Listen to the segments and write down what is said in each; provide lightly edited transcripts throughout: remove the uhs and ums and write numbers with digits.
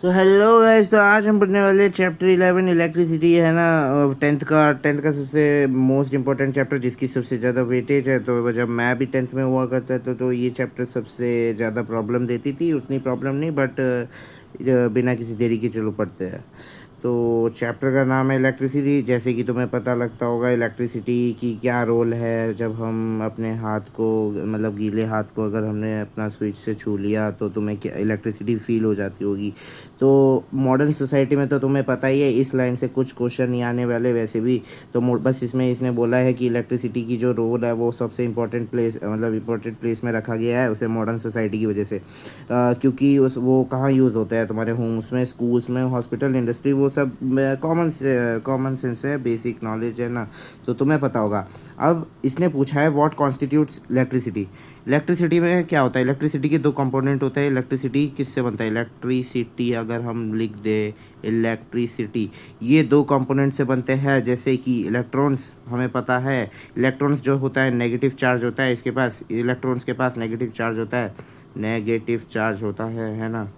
तो hello guys, तो आज हम पढ़ने वाले चैप्टर 11 इलेक्ट्रिसिटी है ना। टेंथ का सबसे मोस्ट इम्पोर्टेंट चैप्टर, जिसकी सबसे ज़्यादा वेटेज है। तो जब मैं भी टेंथ में हुआ करता था तो ये चैप्टर सबसे ज़्यादा प्रॉब्लम देती थी। उतनी प्रॉब्लम नहीं, बट बिना किसी देरी के चलो पढ़ते हैं। तो चैप्टर का नाम है इलेक्ट्रिसिटी। जैसे कि तुम्हें पता लगता होगा इलेक्ट्रिसिटी की क्या रोल है। जब हम अपने हाथ को, मतलब गीले हाथ को अगर हमने अपना स्विच से छू लिया तो तुम्हें क्या इलेक्ट्रिसिटी फील हो जाती होगी। तो मॉडर्न सोसाइटी में तो तुम्हें पता ही है, इस लाइन से कुछ क्वेश्चन नहीं आने वाले वैसे भी। तो बस इसमें इसने बोला है कि इलेक्ट्रिसिटी की जो रोल है वो सबसे इम्पोर्टेंट प्लेस, मतलब इम्पोर्टेंट प्लेस में रखा गया है उसे मॉडर्न सोसाइटी की वजह से। क्योंकि उस वो कहाँ यूज़ होता है, तुम्हारे होम्स में, स्कूल्स में, हॉस्पिटल, इंडस्ट्री, वो सब कॉमन सेंस है, बेसिक नॉलेज है ना। तो तुम्हें पता होगा। अब इसने पूछा है व्हाट कॉन्स्टिट्यूट्स इलेक्ट्रिसिटी। इलेक्ट्रिसिटी में क्या होता है? इलेक्ट्रिसिटी के दो कंपोनेंट होते हैं। इलेक्ट्रिसिटी किससे बनता है? इलेक्ट्रिसिटी अगर हम लिख दे इलेक्ट्रिसिटी, ये दो कंपोनेंट से बनते हैं। जैसे कि इलेक्ट्रॉन्स, हमें पता है इलेक्ट्रॉन्स जो होता है नेगेटिव चार्ज होता है इसके पास, इलेक्ट्रॉन्स के पास नेगेटिव चार्ज होता है, नेगेटिव चार्ज होता है ना,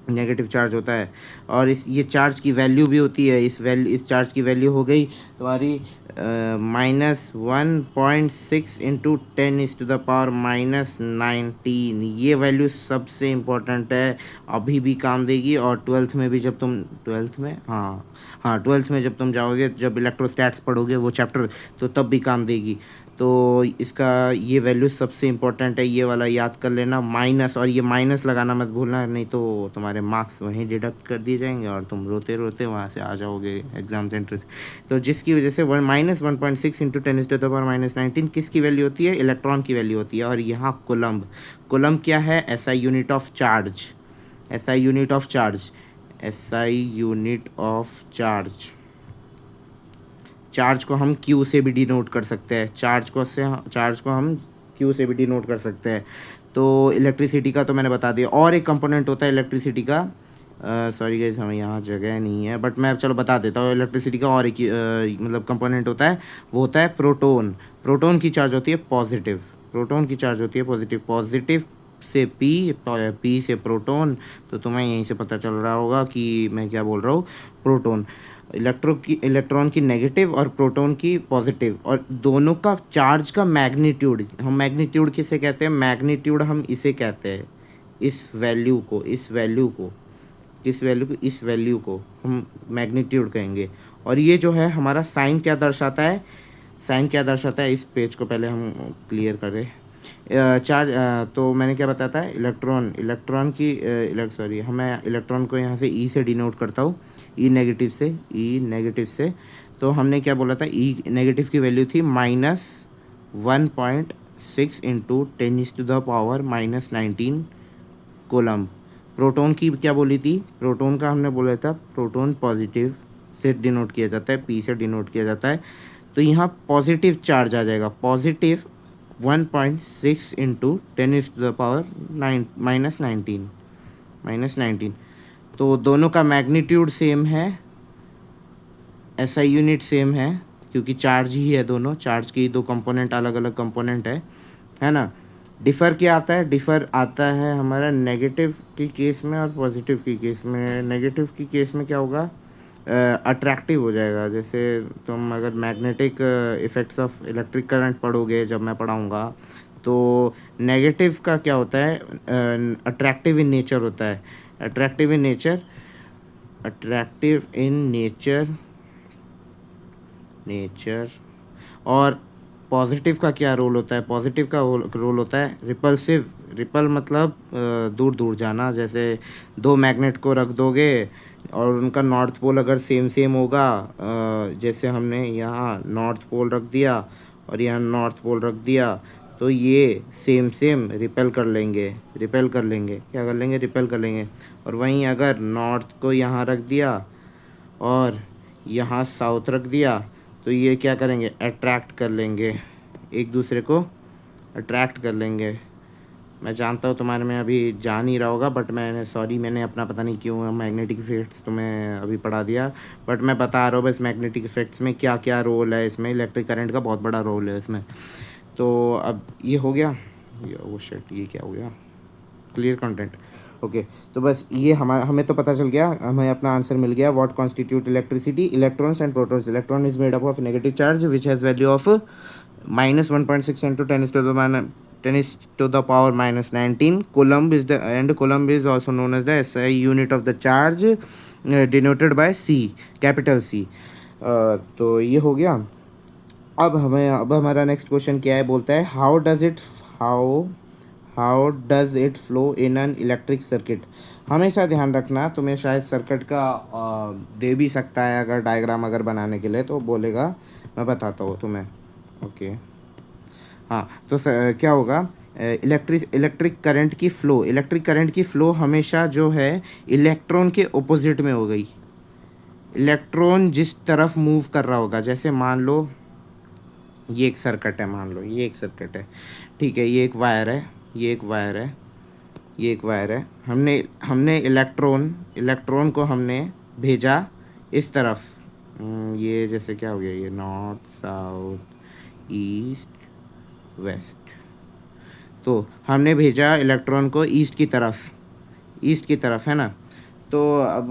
नेगेटिव चार्ज होता है। और इस ये चार्ज की वैल्यू भी होती है। इस चार्ज की वैल्यू हो गई तुम्हारी -1.6 इंटू 10⁻⁻19। ये वैल्यू सबसे इम्पोर्टेंट है, अभी भी काम देगी। और ट्वेल्थ में भी, जब तुम ट्वेल्थ में, हाँ ट्वेल्थ में जब तुम जाओगे, जब इलेक्ट्रोस्टैट्स पढ़ोगे वो चैप्टर, तो तब भी काम देगी। तो इसका ये वैल्यू सबसे इम्पोर्टेंट है, ये वाला याद कर लेना माइनस। और ये माइनस लगाना मत भूलना, नहीं तो तुम्हारे मार्क्स वहीं डिडक्ट कर दिए जाएंगे और तुम रोते रोते वहाँ से आ जाओगे एग्ज़ाम सेंटर से। तो जिसकी वजह से -1.6 इंटू 10⁻⁻19 किसकी वैल्यू होती है? इलेक्ट्रॉन की वैल्यू होती है। और यहाँ कोलम्ब, कोलम्ब क्या है? SI unit of charge, SI unit of charge, SI unit of charge. Charge को हम क्यू से भी डिनोट कर सकते हैं, चार्ज को हम क्यू से भी डिनोट कर सकते हैं। तो इलेक्ट्रिसिटी का तो मैंने बता दिया। और एक कंपोनेंट होता है इलेक्ट्रिसिटी का, सॉरी गाइस हमें यहाँ जगह नहीं है, बट मैं चलो बता देता हूँ। इलेक्ट्रिसिटी का और एक मतलब कंपोनेंट होता है, वो होता है प्रोटोन। प्रोटोन की चार्ज होती है पॉजिटिव, प्रोटोन की चार्ज होती है पॉजिटिव। पॉजिटिव से पी से प्रोटोन। तो तुम्हें यहीं से पता चल रहा होगा कि मैं क्या बोल रहा हूँ। प्रोटोन, इलेक्ट्रॉन की नेगेटिव और प्रोटॉन की पॉजिटिव, और दोनों का चार्ज का मैग्नीट्यूड, हम मैग्नीट्यूड किसे कहते हैं? मैग्नीट्यूड हम इसे कहते हैं, इस वैल्यू को हम मैग्नीट्यूड कहेंगे। और ये जो है हमारा साइन क्या दर्शाता है? साइन क्या दर्शाता है? इस पेज को पहले हम क्लियर करें। चार्ज, तो मैंने क्या बताया था? इलेक्ट्रॉन की सॉरी, मैं इलेक्ट्रॉन को यहाँ से ई से डिनोट करता हूँ, ई नेगेटिव से। तो हमने क्या बोला था? ई नेगेटिव की वैल्यू थी -1.6 इंटू 10⁻⁻19 कोलम। प्रोटॉन की क्या बोली थी? प्रोटॉन का हमने बोला था प्रोटॉन पॉजिटिव से डिनोट किया जाता है, पी से डिनोट किया जाता है। तो यहाँ पॉजिटिव चार्ज आ जाएगा, पॉजिटिव 1.6 इंटू 10⁻⁻19। तो दोनों का मैग्नीट्यूड सेम है, एसआई यूनिट सेम है, क्योंकि चार्ज ही है दोनों, चार्ज के ही दो कंपोनेंट, अलग अलग कंपोनेंट है ना। डिफ़र क्या आता है? डिफ़र आता है हमारा नेगेटिव की केस में और पॉजिटिव की केस में। नेगेटिव की केस में क्या होगा? अट्रैक्टिव हो जाएगा। जैसे तुम अगर magnetic effects of electric current पढ़ोगे, जब मैं पढ़ाऊँगा, तो नेगेटिव का क्या होता है? अट्रैक्टिव इन नेचर होता है, attractive in nature, attractive in nature. और पॉजिटिव का क्या रोल होता है? पॉजिटिव का रोल होता है रिपल्सिव। रिपल मतलब दूर दूर जाना। जैसे दो मैग्नेट को रख दोगे और उनका नॉर्थ पोल अगर सेम सेम होगा, जैसे हमने यहाँ नॉर्थ पोल रख दिया और यहाँ नॉर्थ पोल रख दिया, तो ये सेम सेम रिपेल कर लेंगे, क्या कर लेंगे? रिपेल कर लेंगे। और वहीं अगर नॉर्थ को यहाँ रख दिया और यहाँ साउथ रख दिया, तो ये क्या करेंगे? अट्रैक्ट कर लेंगे, एक दूसरे को अट्रैक्ट कर लेंगे। मैं जानता हूँ तुम्हारे में अभी जा नहीं रहा होगा, बट मैंने अपना पता नहीं क्यों मैग्नेटिक इफेक्ट्स तुम्हें अभी पढ़ा दिया। बट मैं बता रहा हूँ बस मैग्नेटिक इफेक्ट्स में क्या क्या रोल है इसमें। इलेक्ट्रिक करंट का बहुत बड़ा रोल है इसमें। तो अब ये हो गया, ये ओ शिट, ये क्या हो गया? Clear content. ओके, तो बस ये हमें तो पता चल गया, हमें अपना आंसर मिल गया। What constitute electricity? Electrons and protons. Electron is made up of negative charge which has value of -1.6 into 10 is to the power -19 coulomb is the, and coulomb is also known as the SI unit of the charge, denoted by C, capital C। तो ये हो गया। अब हमारा next question क्या है, बोलता है how does it flow in an electric circuit. हमेशा ध्यान रखना, तुम्हें शायद सर्किट का दे भी सकता है, अगर डायग्राम अगर बनाने के लिए तो बोलेगा, मैं बताता हूँ तुम्हें। ओके, हाँ, तो क्या होगा, इलेक्ट्रिक करंट की फ्लो हमेशा जो है इलेक्ट्रॉन के ऑपोजिट में हो गई। इलेक्ट्रॉन जिस तरफ मूव कर रहा होगा, जैसे मान लो ये एक सर्किट है, मान लो ये एक सर्किट है, ठीक है, ये एक वायर है, ये एक वायर है, ये एक वायर है। हमने इलेक्ट्रॉन को हमने भेजा इस तरफ। ये जैसे क्या हो गया, ये नॉर्थ, साउथ, ईस्ट, वेस्ट। तो हमने भेजा इलेक्ट्रॉन को ईस्ट की तरफ, है ना। तो अब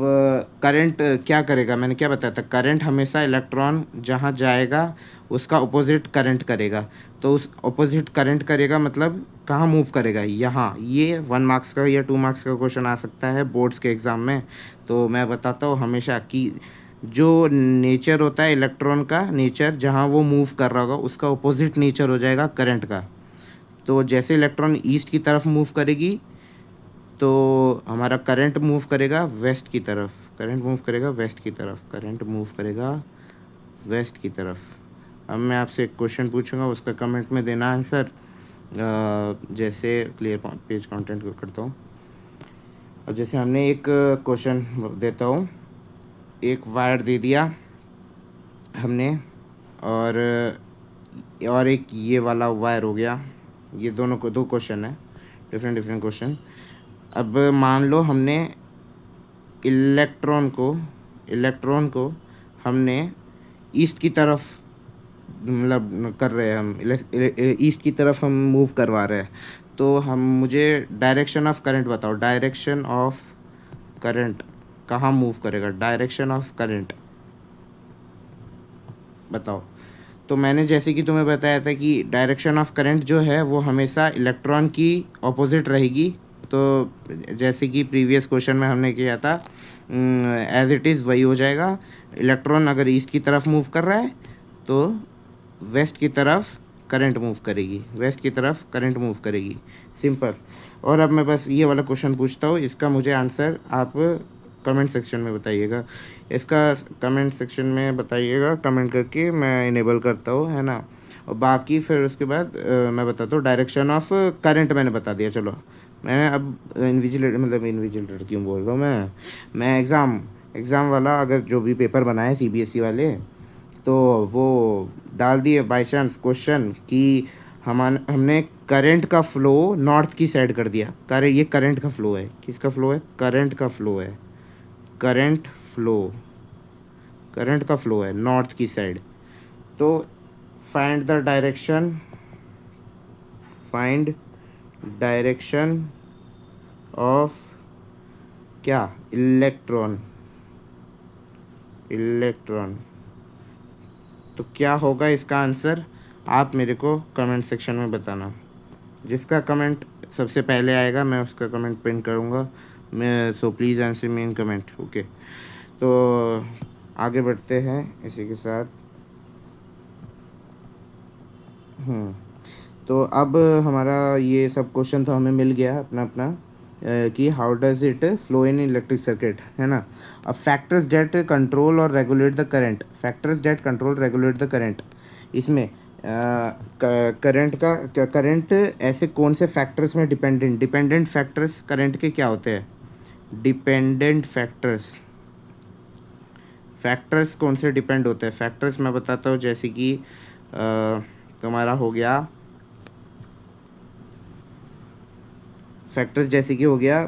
करंट क्या करेगा, मैंने क्या बताया था, करंट हमेशा इलेक्ट्रॉन जहाँ जाएगा उसका ऑपोजिट करंट करेगा। तो उस ऑपोजिट करंट करेगा मतलब कहाँ मूव करेगा, यहाँ। ये 1 मार्क्स का या 2 मार्क्स का क्वेश्चन आ सकता है बोर्ड्स के एग्ज़ाम में। तो मैं बताता हूँ हमेशा कि जो नेचर होता है इलेक्ट्रॉन का, नेचर जहाँ वो मूव कर रहा होगा उसका ऑपोजिट नेचर हो जाएगा करंट का। तो जैसे इलेक्ट्रॉन ईस्ट की तरफ मूव करेगी तो हमारा करंट मूव करेगा वेस्ट की तरफ, करंट मूव करेगा वेस्ट की तरफ, करंट मूव करेगा वेस्ट की तरफ। अब मैं आपसे एक क्वेश्चन पूछूंगा, उसका कमेंट में देना आंसर। जैसे क्लियर पेज कंटेंट को करता हूँ। अब जैसे हमने एक क्वेश्चन देता हूँ, एक वायर दे दिया हमने, और एक ये वाला वायर हो गया। ये दोनों को 2 क्वेश्चन है, डिफरेंट क्वेश्चन। अब मान लो हमने इलेक्ट्रॉन को हमने ईस्ट की तरफ, मतलब कर रहे हैं हम, ईस्ट की तरफ हम मूव करवा रहे हैं। तो मुझे डायरेक्शन ऑफ करंट बताओ, डायरेक्शन ऑफ करंट कहाँ मूव करेगा, डायरेक्शन ऑफ करंट बताओ। तो मैंने जैसे कि तुम्हें बताया था कि डायरेक्शन ऑफ करंट जो है वो हमेशा इलेक्ट्रॉन की ऑपोजिट रहेगी। तो जैसे कि प्रीवियस क्वेश्चन में हमने किया था, एज इट इज़ वही हो जाएगा। इलेक्ट्रॉन अगर ईस्ट की तरफ मूव कर रहा है तो वेस्ट की तरफ करंट मूव करेगी, वेस्ट की तरफ करंट मूव करेगी, सिंपल। और अब मैं बस ये वाला क्वेश्चन पूछता हूँ, इसका मुझे आंसर आप कमेंट सेक्शन में बताइएगा। इसका कमेंट सेक्शन में बताइएगा, कमेंट करके मैं इनेबल करता हूँ, है ना। और बाकी फिर उसके बाद मैं बताता हूँ डायरेक्शन ऑफ करंट, मैंने बता दिया। चलो, मैं अब इन्विजिलेटर क्यों बोल रहा हूँ मैं एग्ज़ाम वाला अगर जो भी पेपर बनाए सीबीएसई वाले, तो वो डाल दिए बाई चांस क्वेश्चन कि हमने करंट का फ्लो नॉर्थ की साइड कर दिया। ये करंट का फ्लो है, किसका फ्लो है, करंट का फ्लो है, करंट का फ्लो है नॉर्थ की साइड। तो फाइंड डायरेक्शन ऑफ क्या, इलेक्ट्रॉन। तो क्या होगा इसका आंसर, आप मेरे को कमेंट सेक्शन में बताना। जिसका कमेंट सबसे पहले आएगा मैं उसका कमेंट पिन करूँगा मैं। So please answer me in comment. Okay, तो आगे बढ़ते हैं इसी के साथ। तो अब हमारा ये सब क्वेश्चन तो हमें मिल गया अपना कि how does it flow in electric circuit, है ना। अब फैक्टर्स डेट कंट्रोल और रेगुलेट द करंट, इसमें करंट ऐसे कौन से फैक्टर्स में डिपेंडेंट फैक्टर्स करंट के क्या होते हैं, डिपेंडेंट फैक्टर्स कौन से डिपेंड होते हैं। फैक्टर्स मैं बताता हूँ, जैसे कि तुम्हारा हो गया फैक्टर्स, जैसे कि हो गया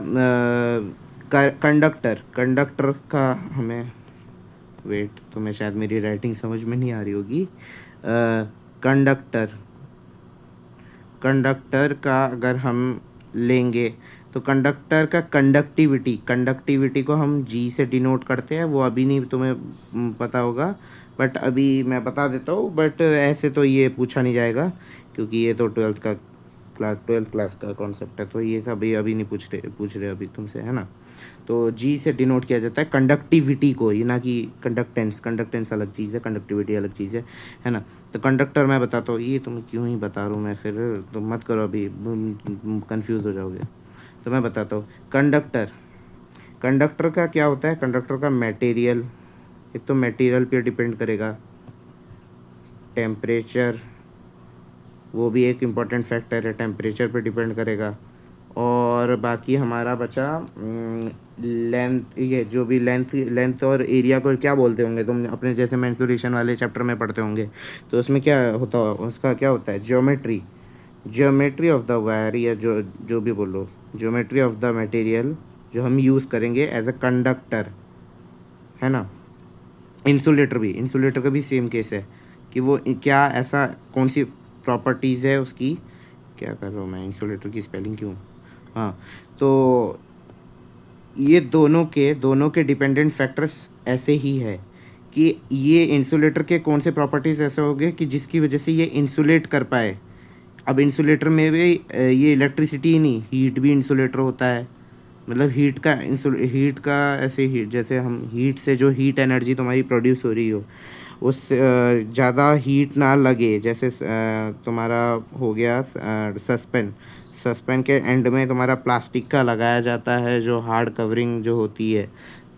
कंडक्टर का, हमें वेट, तुम्हें शायद मेरी राइटिंग समझ में नहीं आ रही होगी। कंडक्टर का अगर हम लेंगे तो कंडक्टर का कंडक्टिविटी को हम जी से डिनोट करते हैं, वो अभी नहीं तुम्हें पता होगा, बट अभी मैं बता देता हूँ। बट ऐसे तो ये पूछा नहीं जाएगा, क्योंकि ये तो ट्वेल्थ क्लास का कॉन्सेप्ट है, तो ये सब अभी नहीं पूछ रहे अभी तुमसे, है ना। तो जी से डिनोट किया जाता है कंडक्टिविटी को, ये ना कि कंडक्टेंस अलग चीज़ है, कंडक्टिविटी अलग चीज़ है ना। तो कंडक्टर मैं बताता हूँ, ये तुम्हें क्यों ही बता रहा हूँ मैं, फिर तुम मत करो अभी, कंफ्यूज हो जाओगे। तो मैं बताता हूँ, कंडक्टर का क्या होता है। कंडक्टर का मटेरियल, एक तो मटेरियल पे डिपेंड करेगा, टेम्परेचर, वो भी एक इम्पॉर्टेंट फैक्टर है, टेम्परेचर पे डिपेंड करेगा। और बाकी हमारा बचा लेंथ, ये जो भी लेंथ और एरिया को क्या बोलते होंगे तुम अपने, जैसे मेंसुरेशन वाले चैप्टर में पढ़ते होंगे, तो उसमें क्या होता, उसका क्या होता है, ज्योमेट्री ऑफ द वायर, या जो जो भी बोलो, ज्योमेट्री ऑफ द मटेरियल जो हम यूज़ करेंगे एज अ कंडक्टर, है ना। इंसुलेटर का भी सेम केस है, कि वो क्या ऐसा कौन सी प्रॉपर्टीज़ है उसकी, क्या कर रहा हूँ मैं, इंसुलेटर की स्पेलिंग क्यों, हाँ। तो ये दोनों के डिपेंडेंट फैक्टर्स ऐसे ही है, कि ये इंसुलेटर के कौन से प्रॉपर्टीज़ ऐसे हो गए कि जिसकी वजह से ये इंसुलेट कर पाए। अब इंसुलेटर में भी ये इलेक्ट्रिसिटी ही नहीं, हीट भी इंसुलेटर होता है। मतलब हीट का ऐसे हीट, जैसे हम हीट से जो हीट एनर्जी तुम्हारी प्रोड्यूस हो रही हो, उस ज़्यादा हीट ना लगे, जैसे तुम्हारा हो गया सस्पेन के एंड में तुम्हारा प्लास्टिक का लगाया जाता है, जो हार्ड कवरिंग जो होती है,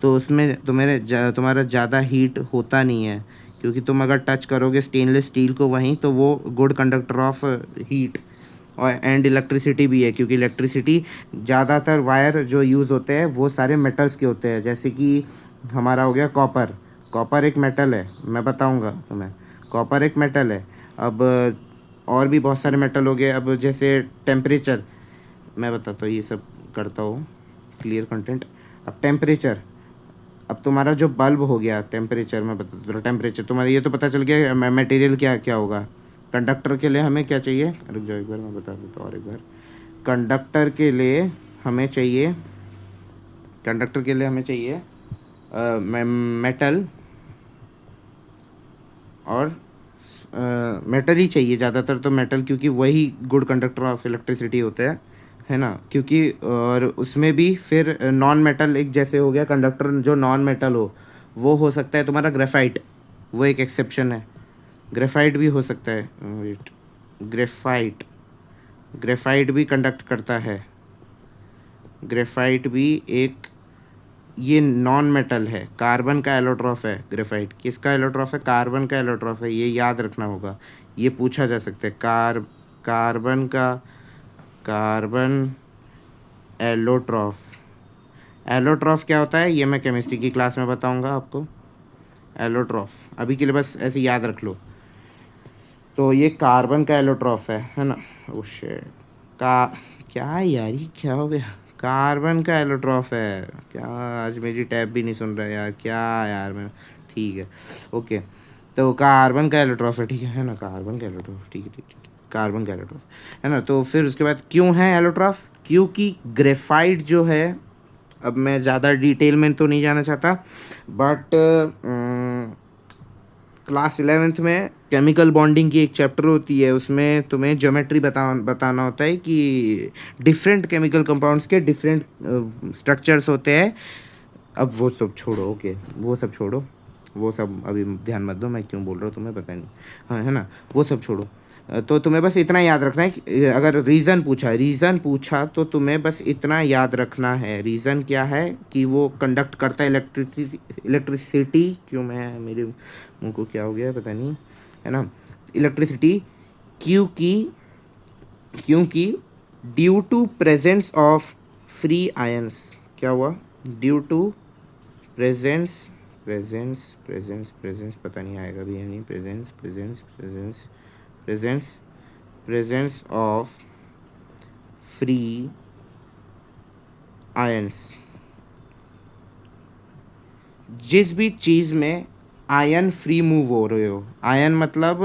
तो उसमें तुम्हारा ज़्यादा हीट होता नहीं है, क्योंकि तुम अगर टच करोगे स्टेनलेस स्टील को वहीं, तो वो गुड कंडक्टर ऑफ हीट और एंड इलेक्ट्रिसिटी भी है, क्योंकि इलेक्ट्रिसिटी ज़्यादातर वायर जो यूज़ होते हैं वो सारे मेटल्स के होते हैं, जैसे कि हमारा हो गया कॉपर एक मेटल है, मैं बताऊंगा तुम्हें, कॉपर एक मेटल है। अब और भी बहुत सारे मेटल हो गए, अब जैसे टेम्परेचर, मैं बताता हूँ, ये सब करता हूँ क्लियर कंटेंट। अब टेम्परेचर, अब तुम्हारा जो बल्ब हो गया, टेम्परेचर मैं बताता हूँ, टेम्परेचर तुम्हारा ये तो पता चल गया मटेरियल क्या क्या होगा। कंडक्टर के लिए हमें क्या चाहिए, रुक जाओ एक बार मैं बता देता हूँ और एक बार। कंडक्टर के लिए हमें चाहिए कंडक्टर के लिए हमें चाहिए मेटल, और मेटल ही चाहिए ज़्यादातर, तो मेटल, क्योंकि वही गुड कंडक्टर ऑफ इलेक्ट्रिसिटी होते हैं, है ना। क्योंकि और उसमें भी फिर नॉन मेटल, एक जैसे हो गया कंडक्टर जो नॉन मेटल हो, वो हो सकता है तुम्हारा ग्रेफाइट, वो एक एक्सेप्शन है। ग्रेफाइट भी हो सकता है, वेट, ग्रेफाइट ग्रेफाइट भी कंडक्ट करता है। ग्रेफाइट भी एक, ये नॉन मेटल है, कार्बन का एलोट्रॉफ है ग्रेफाइट। किसका एलोट्रॉफ है, कार्बन का एलोट्रॉफ है, ये याद रखना होगा, ये पूछा जा सकता है। कार्बन का कार्बन एलोट्रॉफ एलोट्रॉफ क्या होता है, ये मैं केमिस्ट्री की क्लास में बताऊंगा आपको। एलोट्रॉफ अभी के लिए बस ऐसे याद रख लो। तो ये कार्बन का एलोट्रॉफ है ना। ओ शिट, का क्या यार, ये क्या हो गया, कार्बन का एलोट्रॉफ है क्या। आज मेरी टैब भी नहीं सुन रहा यार, क्या यार मैं, ठीक है ओके। तो कार्बन का एलोट्रॉफ है ना, कार्बन का एलोट्रॉफ, ठीक है ठीक है, कार्बन का एलोट्रॉफ है ना। तो फिर उसके बाद क्यों है एलोट्रॉफ, क्योंकि ग्रेफाइट जो है, अब मैं ज़्यादा डिटेल में तो नहीं जाना चाहता, बट क्लास 11th में केमिकल बॉन्डिंग की एक चैप्टर होती है, उसमें तुम्हें ज्योमेट्री बताना होता है कि डिफरेंट केमिकल कंपाउंड्स के डिफरेंट स्ट्रक्चर्स होते हैं। अब वो सब छोड़ो, ओके वो सब छोड़ो, वो सब अभी ध्यान मत दो, मैं क्यों बोल रहा हूँ तुम्हें पता नहीं, हाँ है ना, वो सब छोड़ो। तो तुम्हें बस इतना याद रखना है कि अगर रीज़न पूछा तो तुम्हें बस इतना याद रखना है, रीज़न क्या है कि वो कंडक्ट करता है इलेक्ट्रिसिटी, क्यों मैं, मेरे मुंह को क्या हो गया है पता नहीं, है ना, इलेक्ट्रिसिटी, क्योंकि क्योंकि due to presence of free ions, क्या हुआ, ड्यू टू प्रेजेंस प्रेजेंस पता नहीं आएगा भी या नहीं, प्रेजेंस ऑफ फ्री आयंस, जिस भी चीज़ में आयन फ्री मूव हो रहे हो, आयन मतलब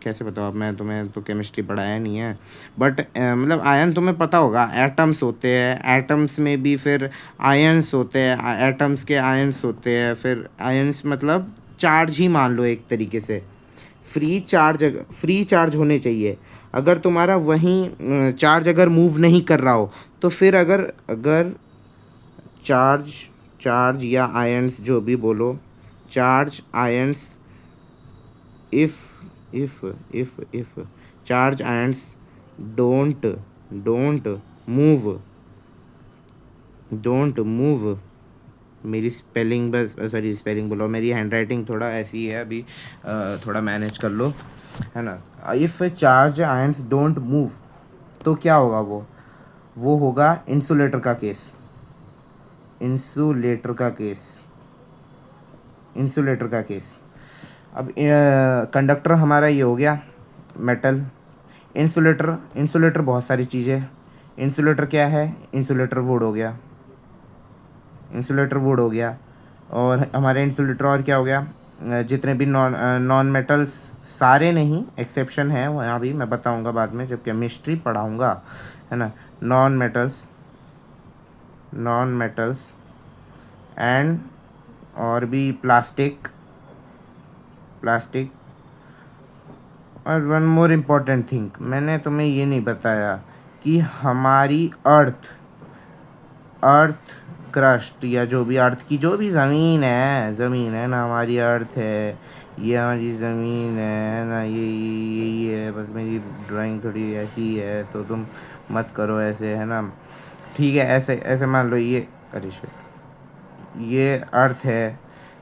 कैसे बताओ, अब मैं तुम्हें तो केमिस्ट्री पढ़ाया नहीं है, बट मतलब आयन तुम्हें पता होगा, एटम्स होते हैं, एटम्स में भी फिर आयन्स होते हैं, एटम्स के आयन्स होते हैं, फिर आयन्स मतलब चार्ज ही मान लो एक तरीके से, फ्री चार्ज होने चाहिए। अगर तुम्हारा वहीं चार्ज अगर मूव नहीं कर रहा हो, तो फिर अगर अगर चार्ज चार्ज या आयन्स जो भी बोलो, charge ions, if charge ions don't move don't move, मेरी स्पेलिंग बस सॉरी स्पेलिंग बोलो, मेरी हैंड राइटिंग थोड़ा ऐसी है अभी, थोड़ा मैनेज कर लो, है ना। If charge ions don't move, तो क्या होगा, वो होगा इंसुलेटर का केस, इंसुलेटर का केस, इंसुलेटर का केस। अब कंडक्टर हमारा ये हो गया मेटल। इंसुलेटर, इंसुलेटर बहुत सारी चीज़ें। इंसुलेटर क्या है, इंसुलेटर वुड हो गया, इंसुलेटर वुड हो गया। और हमारे इंसुलेटर और क्या हो गया, जितने भी नॉन मेटल्स, सारे नहीं, एक्सेप्शन है वहाँ भी, मैं बताऊँगा बाद में जब केमिस्ट्री पढ़ाऊँगा, है ना। Non metals, non metals and और भी प्लास्टिक, प्लास्टिक। और वन मोर इम्पॉर्टेंट थिंग, मैंने तुम्हें ये नहीं बताया कि हमारी अर्थ, अर्थ क्रस्ट या जो भी अर्थ की जो भी ज़मीन है ना, हमारी अर्थ है, ये हमारी ज़मीन है ना, ये यही है। बस मेरी ड्राइंग थोड़ी ऐसी है तो तुम मत करो ऐसे, है ना। ठीक है, ऐसे ऐसे मान लो, ये अरे शिट, ये अर्थ है,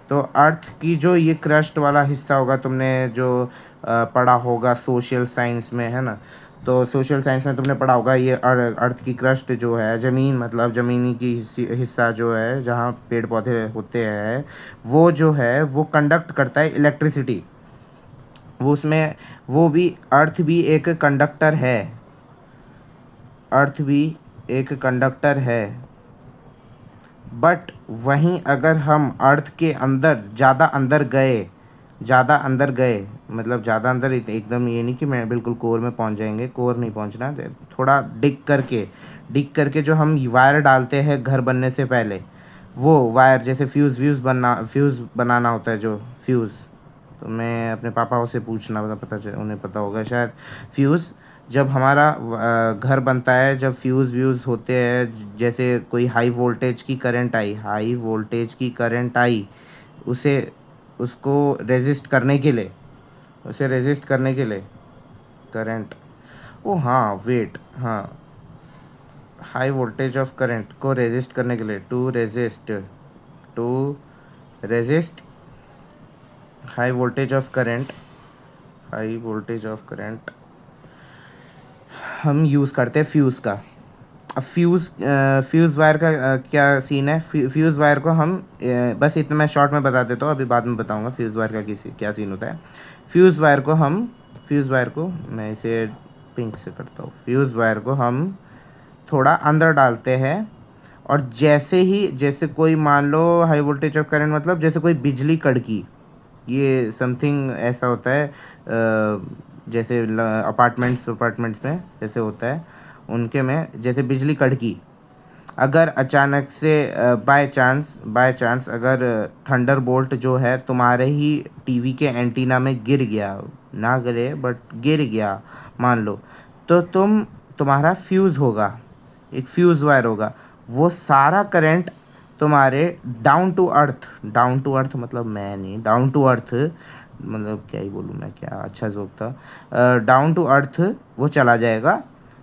तो अर्थ की जो ये क्रस्ट वाला हिस्सा होगा, तुमने जो पढ़ा होगा सोशल साइंस में, है ना। तो सोशल साइंस में तुमने पढ़ा होगा, ये अर्थ की क्रस्ट जो है, ज़मीन मतलब ज़मीनी की हिस्सा जो है, जहाँ पेड़ पौधे होते हैं, वो जो है वो कंडक्ट करता है इलेक्ट्रिसिटी। वो उसमें, वो भी, अर्थ भी एक कंडक्टर है, अर्थ भी एक कंडक्टर है। बट वहीं अगर हम अर्थ के अंदर ज़्यादा अंदर गए, ज़्यादा अंदर गए, मतलब ज़्यादा अंदर, एकदम ये नहीं कि मैं बिल्कुल कोर में पहुंच जाएंगे, कोर नहीं पहुंचना, थोड़ा डिग करके जो हम वायर डालते हैं घर बनने से पहले, वो वायर जैसे फ्यूज़ बनाना होता है, जो फ्यूज़, तो मैं अपने पापा से पूछना, उन्हें पता होगा शायद। फ्यूज़ जब हमारा घर बनता है, जब फ्यूज़ व्यूज़ होते हैं, जैसे कोई हाई वोल्टेज की करंट आई, हाई वोल्टेज की करंट आई, उसे उसको रेजिस्ट करने के लिए, उसे रेजिस्ट करने के लिए करंट, ओ हाँ वेट, हाँ, हाई वोल्टेज ऑफ करंट को रेजिस्ट करने के लिए, to resist high voltage of current, high voltage of current, हम यूज़ करते हैं फ्यूज़ का। अब फ्यूज़ वायर का क्या सीन है, फ्यूज़ वायर को हम बस इतना मैं शॉर्ट में बता देता हूँ, अभी बाद में बताऊँगा फ्यूज़ वायर का क्या सीन होता है। फ्यूज़ वायर को मैं इसे पिंक से करता हूँ। फ्यूज़ वायर को हम थोड़ा अंदर डालते हैं, और जैसे कोई मान लो हाई वोल्टेज ऑफ करंट, मतलब जैसे कोई बिजली कड़की, ये समथिंग ऐसा होता है, जैसे अपार्टमेंट्स में जैसे होता है, उनके में जैसे बिजली कड़की, अगर अचानक से बाय चांस अगर थंडर बोल्ट जो है तुम्हारे ही टीवी के एंटीना में गिर गया, ना गिरे बट गिर गया मान लो, तो तुम्हारा फ्यूज़ होगा, एक फ्यूज़ वायर होगा, वो सारा करंट तुम्हारे डाउन टू अर्थ मतलब मैं नहीं, डाउन टू अर्थ मतलब क्या ही बोलूँ मैं, क्या अच्छा जोक था, डाउन टू अर्थ वो चला जाएगा,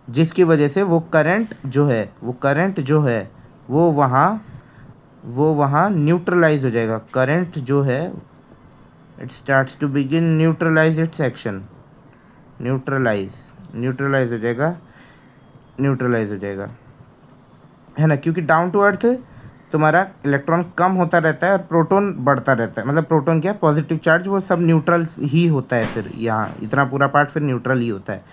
जिसकी वजह से वो करंट जो है वो वहाँ न्यूट्रलाइज हो जाएगा। करंट जो है, it starts to begin neutralise its action, neutralise हो जाएगा, है ना, क्योंकि डाउन टू अर्थ तुम्हारा इलेक्ट्रॉन कम होता रहता है और प्रोटॉन बढ़ता रहता है, मतलब प्रोटॉन क्या, पॉजिटिव चार्ज, वो सब न्यूट्रल ही होता है, फिर यहाँ इतना पूरा पार्ट फिर न्यूट्रल ही होता है,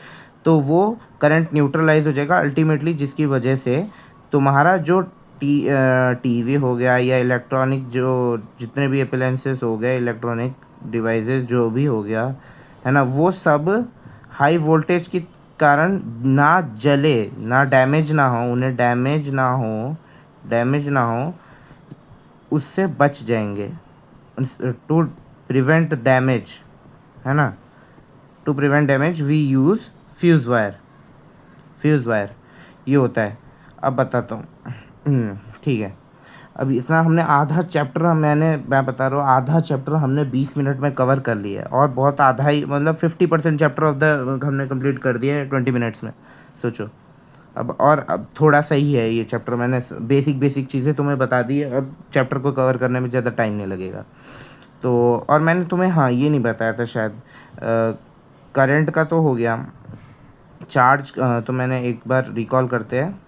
तो वो करंट न्यूट्रलाइज हो जाएगा अल्टीमेटली, जिसकी वजह से तुम्हारा जो टीवी हो गया या इलेक्ट्रॉनिक जो जितने भी अप्लायंसेस हो गए, इलेक्ट्रॉनिक डिवाइसेस जो भी हो गया, है ना, वो सब हाई वोल्टेज के कारण ना जले, ना डैमेज ना हो, उन्हें डैमेज ना हो, उससे बच जाएंगे। टू प्रिवेंट डैमेज, है ना, to prevent damage we use fuse wire. Fuse wire ये होता है। अब बताता हूँ। ठीक है, अब इतना हमने आधा चैप्टर, मैं बता रहा हूँ, आधा चैप्टर हमने 20 मिनट में कवर कर लिया है, और बहुत आधा ही, मतलब 50% चैप्टर ऑफ द हमने कंप्लीट कर दिया है 20 मिनट्स में। सोचो। अब थोड़ा सा ही है ये चैप्टर, मैंने बेसिक बेसिक चीज़ें तुम्हें बता दी है, अब चैप्टर को कवर करने में ज़्यादा टाइम नहीं लगेगा। तो और मैंने तुम्हें, हाँ, ये नहीं बताया था शायद, करंट का तो हो गया। चार्ज, तो मैंने एक बार रिकॉल करते हैं।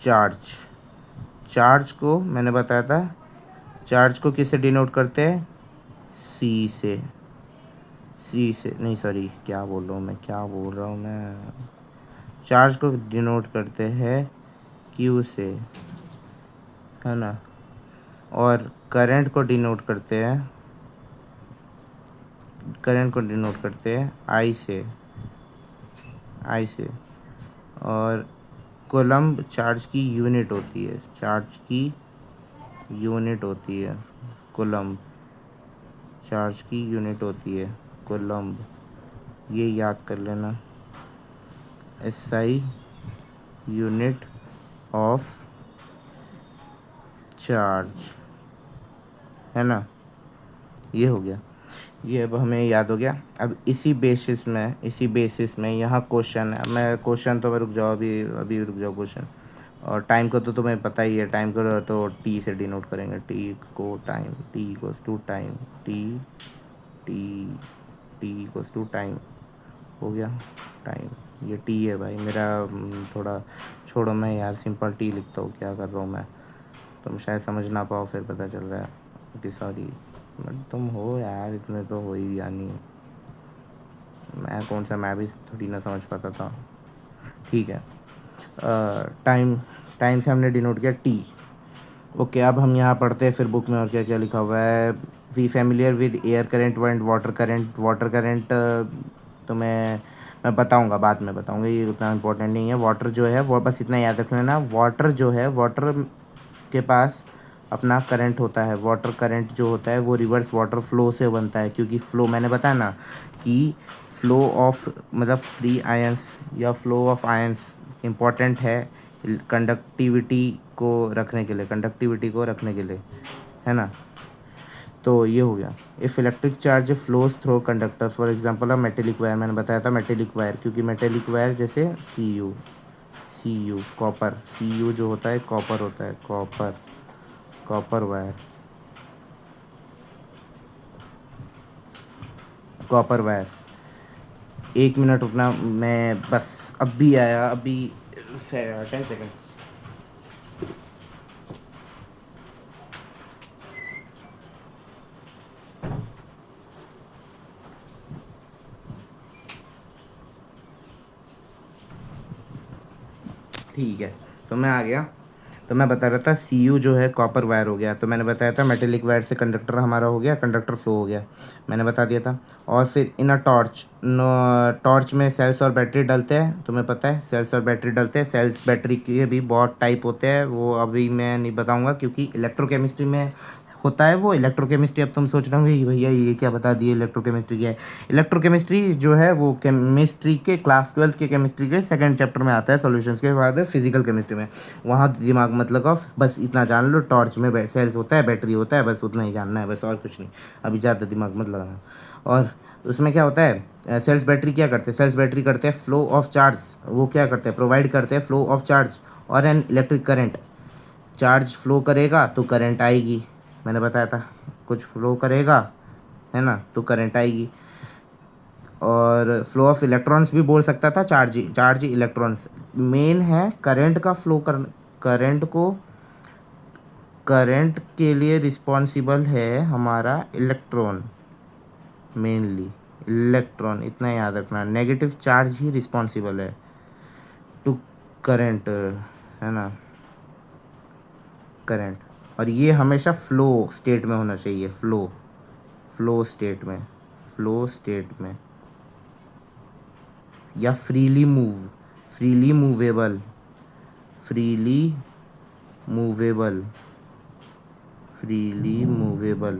चार्ज, चार्ज को मैंने बताया था, चार्ज को किससे डिनोट करते हैं? सी से। सी से नहीं, सॉरी, क्या बोल रहा हूँ मैं। चार्ज को डिनोट करते हैं क्यू से, है ना, और करंट को डिनोट करते हैं आई से, और कोलम्ब चार्ज की यूनिट होती है, कोलम्ब चार्ज की यूनिट होती है, कोलम्ब, ये याद कर लेना। SI यूनिट ऑफ चार्ज, है ना, ये हो गया। ये अब हमें याद हो गया। अब इसी बेसिस में यहाँ क्वेश्चन है। मैं रुक जाओ, अभी रुक जाओ क्वेश्चन। और टाइम को तो तुम्हें पता ही है, टाइम को तो टी से डिनोट करेंगे, टी को time, T equals to time, T T T equals to time, हो गया टाइम। ये टी है भाई मेरा, थोड़ा छोड़ो, मैं यार सिंपल टी लिखता हूँ, क्या कर रहा हूँ मैं, तुम शायद समझ ना पाओ, फिर पता चल रहा है कि सॉरी, बट तुम हो यार, इतने तो हो ही, यानी मैं भी थोड़ी ना समझ पाता था। ठीक है, टाइम, टाइम से हमने डिनोट किया टी। ओके, अब हम यहाँ पढ़ते हैं फिर बुक में और क्या क्या लिखा हुआ है। We familiar with air current and water current. Water current तो मैं बताऊँगा, बाद में बताऊँगा, ये उतना इम्पोर्टेंट नहीं है। वाटर जो है वो बस इतना याद रख लेना, वाटर जो है, वाटर के पास अपना करंट होता है। वाटर करंट जो होता है वो रिवर्स वाटर फ्लो से बनता है, क्योंकि फ्लो मैंने बताया ना कि फ्लो ऑफ, मतलब फ्री आयंस या फ्लो ऑफ आयंस इम्पॉर्टेंट है कंडक्टिविटी को रखने के लिए, है ना। तो ये हो गया। If electric charge flows through conductor, for example a metallic wire, मैंने बताया था मेटेलिक वायर, क्योंकि मेटेलिक वायर जैसे सी यू कॉपर, सी यू जो होता है कॉपर होता है, copper wire, copper wire. 1 minute रुकना, मैं बस अभी आया, अभी 10 सेकेंड। ठीक है, तो मैं आ गया। तो मैं बता रहा था सी यू जो है कॉपर वायर हो गया, तो मैंने बताया था मेटेलिक वायर से कंडक्टर हमारा हो गया, कंडक्टर फ्लो हो गया, मैंने बता दिया था। और फिर इन अ टॉर्च, टॉर्च में सेल्स और बैटरी डलते हैं, तुम्हें पता है सेल्स और बैटरी डलते हैं। सेल्स बैटरी के भी बहुत टाइप होते हैं, वो अभी मैं नहीं बताऊँगा, क्योंकि इलेक्ट्रोकेमिस्ट्री में होता है वो इलेक्ट्रोकेमिस्ट्री। अब तुम सोच रहे होंगे कि भैया ये क्या बता दिए, इलेक्ट्रोकेमिस्ट्री क्या है। इलेक्ट्रोकेमिस्ट्री जो है वो केमिस्ट्री के क्लास 12 के केमिस्ट्री के सेकंड चैप्टर में आता है, सॉल्यूशंस के बाद फिजिकल केमिस्ट्री में। वहाँ दिमाग मत लगाओ, बस इतना जान लो, टॉर्च में सेल्स होता है, बैटरी होता है, बस उतना ही जानना है, बस और कुछ नहीं। अभी ज़्यादा दिमाग मत लगाना। और उसमें क्या होता है, सेल्स बैटरी क्या करते हैं, सेल्स बैटरी करते हैं फ्लो ऑफ चार्ज, वो क्या करते हैं, प्रोवाइड करते हैं फ्लो ऑफ चार्ज और N electric current. Charge flow करेगा तो करंट आएगी, मैंने बताया था, कुछ फ्लो करेगा, है ना, तो करंट आएगी। और फ्लो ऑफ इलेक्ट्रॉन्स भी बोल सकता था, चार्ज इलेक्ट्रॉन्स। मेन है करंट का फ्लो कर, करंट को, करंट के लिए रिस्पॉन्सिबल है हमारा इलेक्ट्रॉन, मेनली इलेक्ट्रॉन, इतना याद रखना। नेगेटिव चार्ज ही रिस्पॉन्सिबल है टू करंट, है ना, करंट। और ये हमेशा फ्लो स्टेट में होना चाहिए, फ्लो स्टेट में, फ्लो स्टेट में, या freely movable, freely movable, freely movable,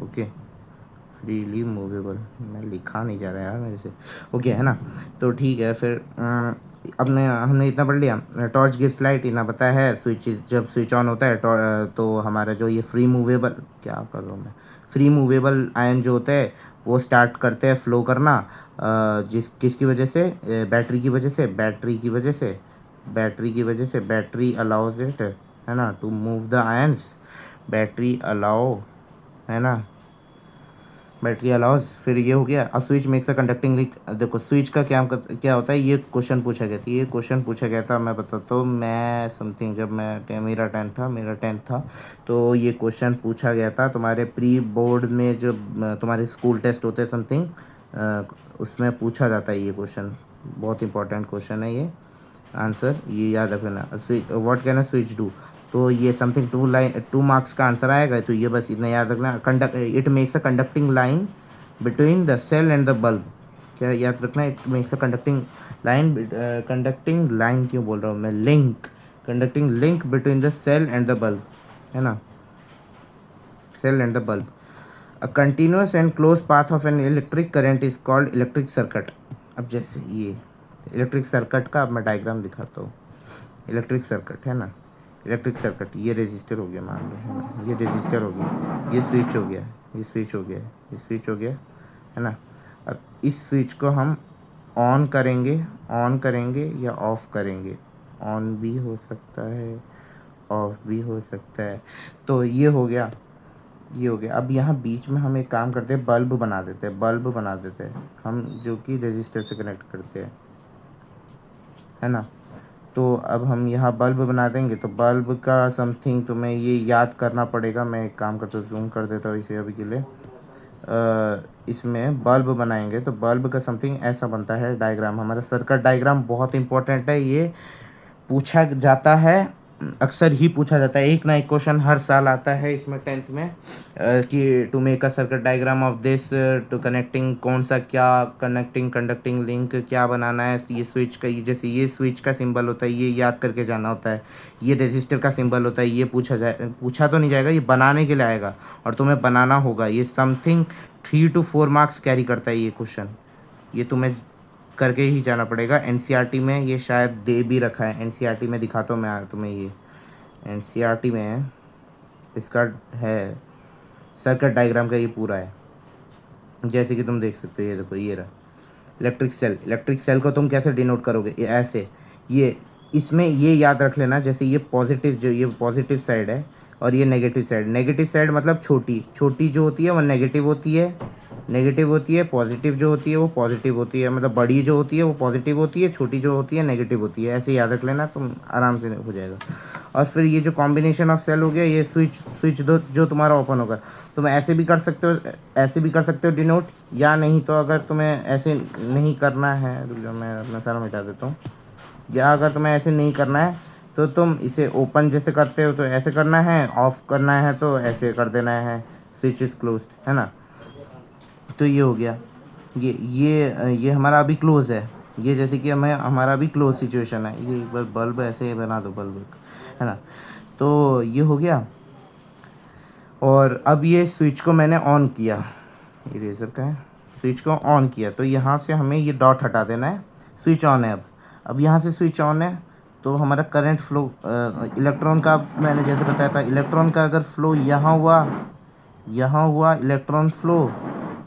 okay, freely movable, मैं लिखा नहीं जा रहा यार मेरे से, ओके है ना। तो ठीक है फिर अब हमने इतना पढ़ लिया। टॉर्च गिव्स लाइट, इतना पता है। स्विच जब स्विच ऑन होता है तो हमारा जो ये फ्री मूवेबल, क्या कर रहा हूँ मैं, फ्री मूवेबल आयन जो होते हैं वो स्टार्ट करते हैं फ्लो करना, किसकी वजह से, बैटरी की वजह से, बैटरी अलाउज इट, है ना, to move the ions, battery allow, है ना, बैटरी अलाउज। फिर ये हो गया। A switch makes a conducting link. देखो स्विच का क्या होता है, ये क्वेश्चन पूछा गया था, मैं बताता हूँ। मैं समथिंग जब मेरा टेंथ था तो ये क्वेश्चन पूछा गया था तुम्हारे प्री बोर्ड में, जब तुम्हारे स्कूल टेस्ट होते हैं समथिंग, उसमें पूछा जाता है ये क्वेश्चन। बहुत इंपॉर्टेंट क्वेश्चन है ये। आंसर ये याद रखना, switch, what can a switch do. तो ये समथिंग 2 मार्क्स का आंसर आएगा, तो ये बस इतना याद रखना। It makes a conducting line between the cell and the bulb. क्या याद रखना, it makes a conducting line क्यों बोल रहा हूँ मैं, conducting link between the cell and the bulb, है ना, cell and the bulb. A continuous and close path of an electric current is called electric circuit. अब जैसे ये इलेक्ट्रिक सर्किट का अब मैं डायग्राम दिखाता हूँ। इलेक्ट्रिक सर्किट है ना, इलेक्ट्रिक सर्किट, ये रेजिस्टर हो गया मान लो, है ना, ये रेजिस्टर हो गया, ये स्विच हो गया, है ना। अब इस स्विच को हम ऑन करेंगे या ऑफ करेंगे, ऑन भी हो सकता है, ऑफ भी हो सकता है। तो ये हो गया, अब यहाँ बीच में हम एक काम करते हैं, बल्ब बना देते हैं हम, जो कि रजिस्टर से कनेक्ट करते हैं, है ना। तो अब हम यहाँ बल्ब बना देंगे, तो बल्ब का समथिंग तुम्हें ये याद करना पड़ेगा। मैं एक काम करता हूँ, जूम कर देता हूँ इसे अभी के लिए। इसमें बल्ब बनाएंगे तो बल्ब का समथिंग ऐसा बनता है डायग्राम। हमारा सर्किट डायग्राम बहुत इंपॉर्टेंट है, ये पूछा जाता है, अक्सर ही पूछा जाता है। एक ना एक क्वेश्चन हर साल आता है इसमें टेंथ में, कि to make a circuit diagram of this, to connecting, कौन सा, क्या कनेक्टिंग, कंडक्टिंग लिंक क्या बनाना है। ये स्विच का, ये जैसे ये स्विच का सिंबल होता है, ये याद करके जाना होता है। ये रजिस्टर का सिंबल होता है, ये पूछा तो नहीं जाएगा, ये बनाने के लिए आएगा और तुम्हें बनाना होगा। ये समथिंग 3 to 4 मार्क्स कैरी करता है ये क्वेश्चन, ये तुम्हें करके ही जाना पड़ेगा। एनसीईआरटी में ये शायद दे भी रखा है, एनसीईआरटी में दिखाता हूँ मैं तुम्हें, ये एनसीईआरटी में इसका है, सर्किट डायग्राम का ये पूरा है। जैसे कि तुम देख सकते हो, ये देखो, ये रहा इलेक्ट्रिक सेल को तुम कैसे डिनोट करोगे, ये ऐसे, ये इसमें ये याद रख लेना, जैसे ये पॉजिटिव, जो ये पॉजिटिव साइड है और ये नेगेटिव साइड मतलब छोटी जो होती है वो नेगेटिव होती है, पॉजिटिव जो होती है वो पॉजिटिव होती है, मतलब बड़ी जो होती है वो पॉजिटिव होती है, छोटी जो होती है नेगेटिव होती है। ऐसे याद रख लेना, तुम आराम से हो जाएगा। और फिर ये जो कॉम्बिनेशन ऑफ सेल हो गया, ये स्विच दो जो तुम्हारा ओपन होगा, तुम ऐसे भी कर सकते हो डिनोट, या नहीं तो अगर तुम्हें ऐसे नहीं करना है, रुक जाओ मैं अपना सारा मिटा देता हूँ, या अगर तुम्हें ऐसे नहीं करना है तो तुम इसे ओपन जैसे करते हो तो ऐसे करना है, ऑफ करना है तो ऐसे कर देना है, स्विच इज़ क्लोज्ड, है ना। तो ये हो गया, ये हमारा अभी क्लोज है, ये जैसे कि हमारा अभी क्लोज सिचुएशन है। ये एक बार बल्ब ऐसे बना दो, बल्ब, है ना। तो ये हो गया, और अब ये स्विच को मैंने ऑन किया, इरेजर का है, स्विच को ऑन किया, तो यहाँ से हमें ये डॉट हटा देना है, स्विच ऑन है अब यहाँ से स्विच ऑन है, तो हमारा करंट फ्लो, इलेक्ट्रॉन का, मैंने जैसे बताया था, इलेक्ट्रॉन का अगर फ्लो यहाँ हुआ इलेक्ट्रॉन फ्लो,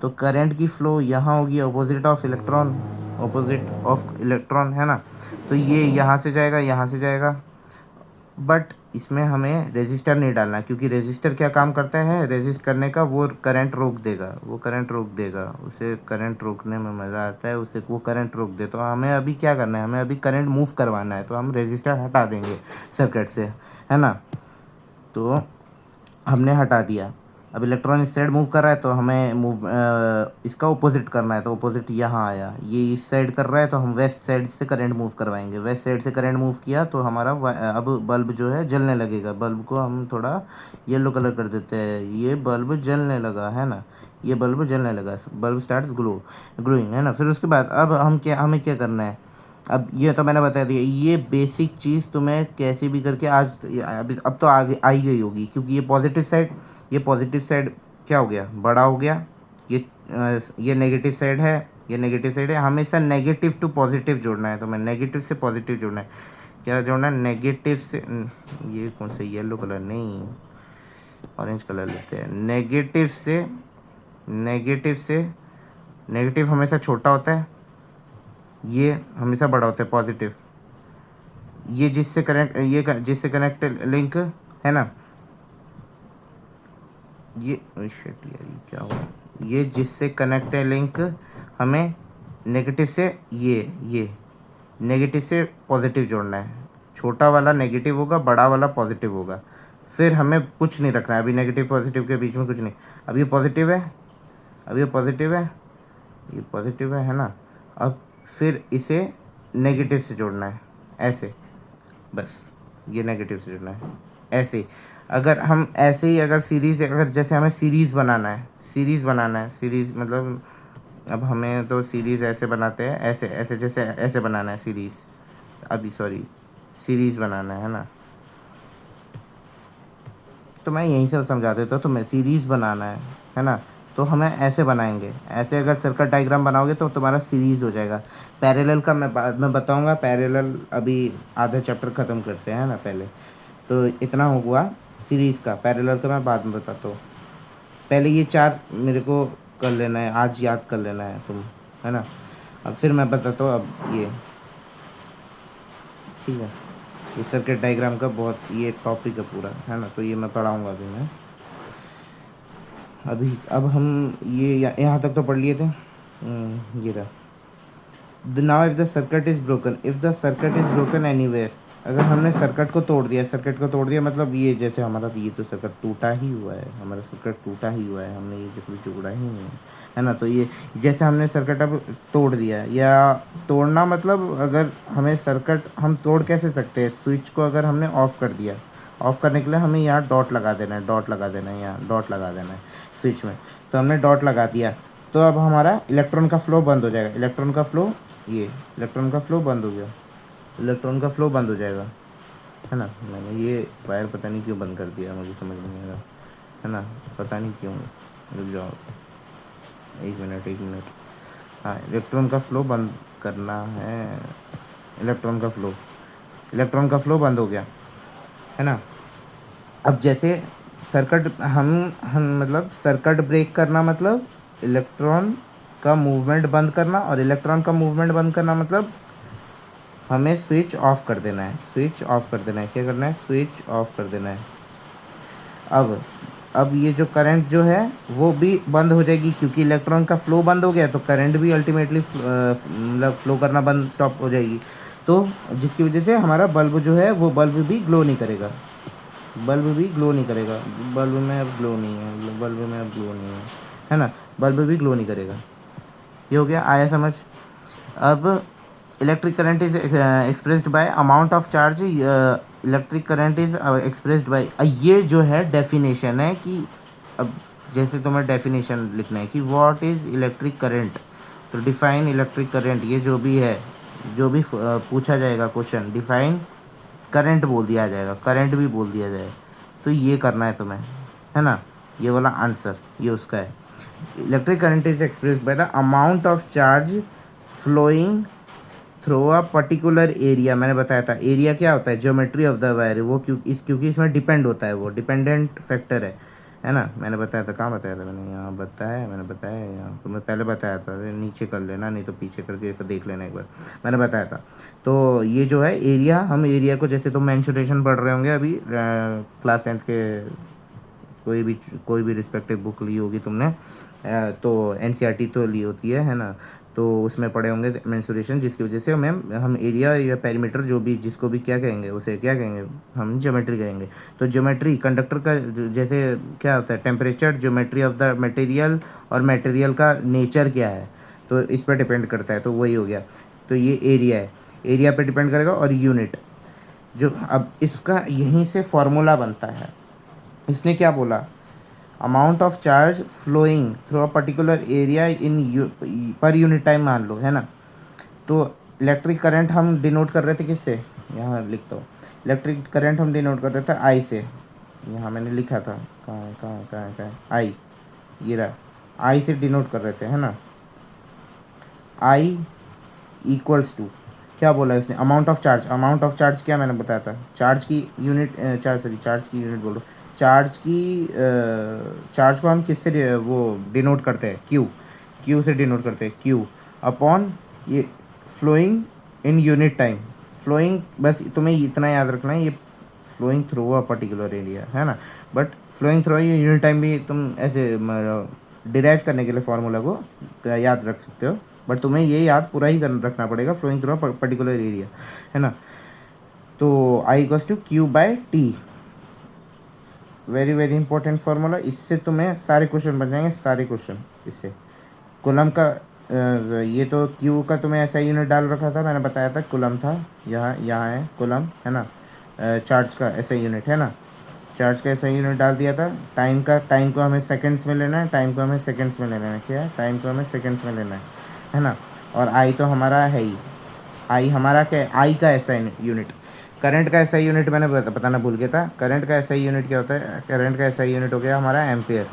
तो करंट की फ्लो यहाँ होगी अपोजिट ऑफ इलेक्ट्रॉन, है ना। तो ये यहाँ से जाएगा, बट इसमें हमें रेजिस्टर नहीं डालना, क्योंकि रेजिस्टर क्या काम करता है, रेजिस्ट करने का, वो करंट रोक देगा, उसे करंट रोकने में मज़ा आता है, उसे वो करंट रोक दे। तो हमें अभी क्या करना है, हमें अभी करंट मूव करवाना है, तो हम रेजिस्टर हटा देंगे सर्किट से, है ना। तो हमने हटा दिया, अब इलेक्ट्रॉन इस साइड मूव कर रहा है तो हमें इसका अपोजिट करना है, तो अपोजिट यहाँ आया, ये इस साइड कर रहा है तो हम वेस्ट साइड से करंट मूव करवाएंगे, वेस्ट साइड से करंट मूव किया तो हमारा अब बल्ब जो है जलने लगेगा। बल्ब को हम थोड़ा येलो कलर कर देते हैं, ये बल्ब जलने लगा है ना, ये बल्ब जलने लगा, बल्ब स्टार्ट्स ग्लोइंग है ना। फिर उसके बाद अब हमें क्या करना है, अब ये तो मैंने बता दिया, ये बेसिक चीज़ तुम्हें कैसे भी करके आज अभी अब तो आगे आई गई होगी, क्योंकि ये पॉजिटिव साइड क्या हो गया, बड़ा हो गया, ये नेगेटिव साइड है, ये नेगेटिव साइड है। हमेशा नेगेटिव टू पॉजिटिव जोड़ना है, तो मैं नेगेटिव से पॉजिटिव जोड़ना है, क्या जोड़ना है, नेगेटिव से ये कौन सा येलो कलर नहीं, ऑरेंज कलर लेते हैं, नेगेटिव हमेशा छोटा होता है, ये हमेशा बड़ा होता है पॉजिटिव, ये जिससे कनेक्ट लिंक है ना, ये शिट यार ये क्या हुआ, ये जिससे कनेक्ट है लिंक हमें नेगेटिव से ये नेगेटिव से पॉजिटिव जोड़ना है, छोटा वाला नेगेटिव होगा, बड़ा वाला पॉजिटिव होगा। फिर हमें कुछ नहीं रखना है अभी, नेगेटिव पॉजिटिव के बीच में कुछ नहीं, अब ये पॉजिटिव है, अब ये पॉजिटिव है, ये पॉजिटिव है ना। अब फिर इसे नेगेटिव से जोड़ना है ऐसे, बस ये नेगेटिव से जोड़ना है ऐसे। अगर हम ऐसे ही अगर सीरीज़, अगर जैसे हमें सीरीज़ बनाना है, सीरीज़ मतलब अब हमें तो सीरीज़ ऐसे बनाते हैं, ऐसे ऐसे जैसे ऐसे बनाना है सीरीज़, अभी सॉरी सीरीज़ बनाना है ना, तो मैं यहीं से समझा देता हूँ, तो मैं सीरीज़ बनाना है ना, तो हमें ऐसे बनाएंगे, ऐसे अगर सर्किट डायग्राम बनाओगे तो तुम्हारा सीरीज़ हो जाएगा। पैरेलल का मैं बाद में बताऊँगा, पैरेलल अभी आधा चैप्टर ख़त्म करते हैं ना पहले, तो इतना हो हुआ सीरीज़ का, पैरेलल का मैं बाद में बताता हूँ। पहले ये चार मेरे को कर लेना है, आज याद कर लेना है तुम, है ना। अब फिर मैं बताता हूँ अब ये, ठीक है, ये सर्किट डायग्राम का बहुत ये टॉपिक है पूरा, है ना, तो ये मैं पढ़ाऊँगा अभी मैं, अभी अब हम ये यहाँ तक तो पढ़ लिए थे। ये रहा, now if the circuit is broken, if the circuit is broken anywhere, अगर हमने सर्किट को तोड़ दिया मतलब ये जैसे हमारा ये तो सर्किट टूटा ही हुआ है, हमारा सर्किट टूटा ही हुआ है, हमने ये जो जोड़ा ही नहीं है ना। तो ये जैसे हमने सर्किट अब तोड़ दिया, या तोड़ना मतलब अगर हमें सर्किट हम तोड़ कैसे सकते हैं, स्विच को अगर हमने ऑफ़ कर दिया, ऑफ़ करने के लिए हमें यहाँ डॉट लगा देना है, यहाँ डॉट लगा देना है स्विच में, तो हमने डॉट लगा दिया, तो अब हमारा इलेक्ट्रॉन का फ्लो बंद हो जाएगा, इलेक्ट्रॉन का फ्लो बंद हो गया, इलेक्ट्रॉन का फ्लो बंद हो जाएगा, है ना। मैंने ये वायर पता नहीं क्यों बंद कर दिया, मुझे समझ नहीं आ रहा, है ना, पता नहीं क्यों, रुक जाओ एक मिनट। हाँ, इलेक्ट्रॉन का फ्लो बंद करना है, इलेक्ट्रॉन का फ्लो बंद हो गया, है ना। अब जैसे सर्किट हम मतलब सर्किट ब्रेक करना मतलब इलेक्ट्रॉन का मूवमेंट बंद करना, और इलेक्ट्रॉन का मूवमेंट बंद करना मतलब हमें स्विच ऑफ कर देना है, क्या करना है, स्विच ऑफ कर देना है। अब ये जो करंट जो है वो भी बंद हो जाएगी, क्योंकि इलेक्ट्रॉन का फ्लो बंद हो गया तो करंट भी अल्टीमेटली मतलब फ्लो करना बंद स्टॉप हो जाएगी, तो जिसकी वजह से हमारा बल्ब जो है वो बल्ब भी ग्लो नहीं करेगा, बल्ब में अब ग्लो नहीं है ना, बल्ब भी ग्लो नहीं करेगा। ये हो गया, आया समझ। अब electric current is expressed bye amount of charge, electric current is expressed bye, ये जो है डेफिनेशन है कि अब जैसे तुम्हें डेफिनेशन लिखना है कि व्हाट इज़ इलेक्ट्रिक करंट, तो डिफाइन इलेक्ट्रिक करंट, ये जो भी है, जो भी पूछा जाएगा क्वेश्चन, डिफाइन करंट बोल दिया जाएगा, करंट भी बोल दिया जाए, तो ये करना है तुम्हें, है ना। ये वाला आंसर ये उसका है, electric current is expressed by the amount of charge flowing through a particular area. मैंने बताया था एरिया क्या होता है, ज्योमेट्री ऑफ द वायर, वो क्योंकि इसमें डिपेंड होता है, वो डिपेंडेंट फैक्टर है ना। मैंने बताया था, कहाँ बताया था मैंने, यहाँ बताया, मैंने बताया यहाँ, तो मैं पहले बताया था, नीचे कर लेना, नहीं तो पीछे करके देख लेना एक बार, मैंने बताया था। तो ये जो है एरिया, हम एरिया को जैसे तुम मेंसुरेशन पढ़ रहे होंगे अभी क्लास 10th के, कोई भी रिस्पेक्टिव बुक ली होगी तुमने, तो एनसीईआरटी तो ली होती है ना, तो तो उसमें पढ़े होंगे मेंसुरेशन, जिसकी वजह से हम एरिया या पेरीमीटर जो भी जिसको भी क्या कहेंगे उसे क्या कहेंगे, हम ज्योमेट्री कहेंगे। तो ज्योमेट्री कंडक्टर का जैसे क्या होता है, temperature, geometry of the material और मटेरियल का नेचर क्या है, तो इस पर डिपेंड करता है। तो वही हो गया। तो ये एरिया है, एरिया पे डिपेंड करेगा। और यूनिट जो, अब इसका यहीं से फॉर्मूला बनता है। इसने क्या बोला, amount of charge flowing through a particular area in per unit time मान लो, है ना। तो इलेक्ट्रिक करंट हम डिनोट कर रहे थे किससे, यहाँ लिखता हूँ। इलेक्ट्रिक करंट हम डिनोट कर रहे थे आई से, यहाँ मैंने लिखा था, कहाँ आई, ये रहा, आई से डिनोट कर रहे थे, है ना। आई इक्वल्स टू क्या बोला है उसने, amount of charge. Amount of charge क्या मैंने बताया था, चार्ज की यूनिट, चार्ज की यूनिट बोलो, चार्ज को हम किससे वो डिनोट करते हैं, क्यू से डिनोट करते हैं, क्यू अपॉन ये flowing in unit time. Flowing, बस तुम्हें इतना याद रखना है, ये flowing through a particular area, है ना। But flowing through unit time भी तुम ऐसे डिराइव करने के लिए फार्मूला को याद रख सकते हो, बट तुम्हें ये याद पूरा ही रखना पड़ेगा, flowing through a particular area, है ना। तो I equals to Q by T, very very important formula. इससे तुम्हें सारे क्वेश्चन बन जाएंगे, सारे क्वेश्चन इससे। कूलम का ये तो क्यू का तुम्हें ऐसा यूनिट डाल रखा था, मैंने बताया था, कूलम था, यहाँ है कूलम, है ना। चार्ज का ऐसा यूनिट, है ना, चार्ज का ऐसा यूनिट डाल दिया था। टाइम को हमें सेकंड्स में लेना है, टाइम को हमें सेकंड्स में लेना है, क्या है, टाइम को हमें सेकंड्स में लेना है ना। और आई तो हमारा है ही, आई हमारा क्या है, आई का ऐसा यूनिट। करंट का ऐसा यूनिट मैंने बताना भूल गया था। करंट का ऐसा यूनिट क्या होता है, करंट का ऐसा यूनिट हो गया हमारा एम्पेयर।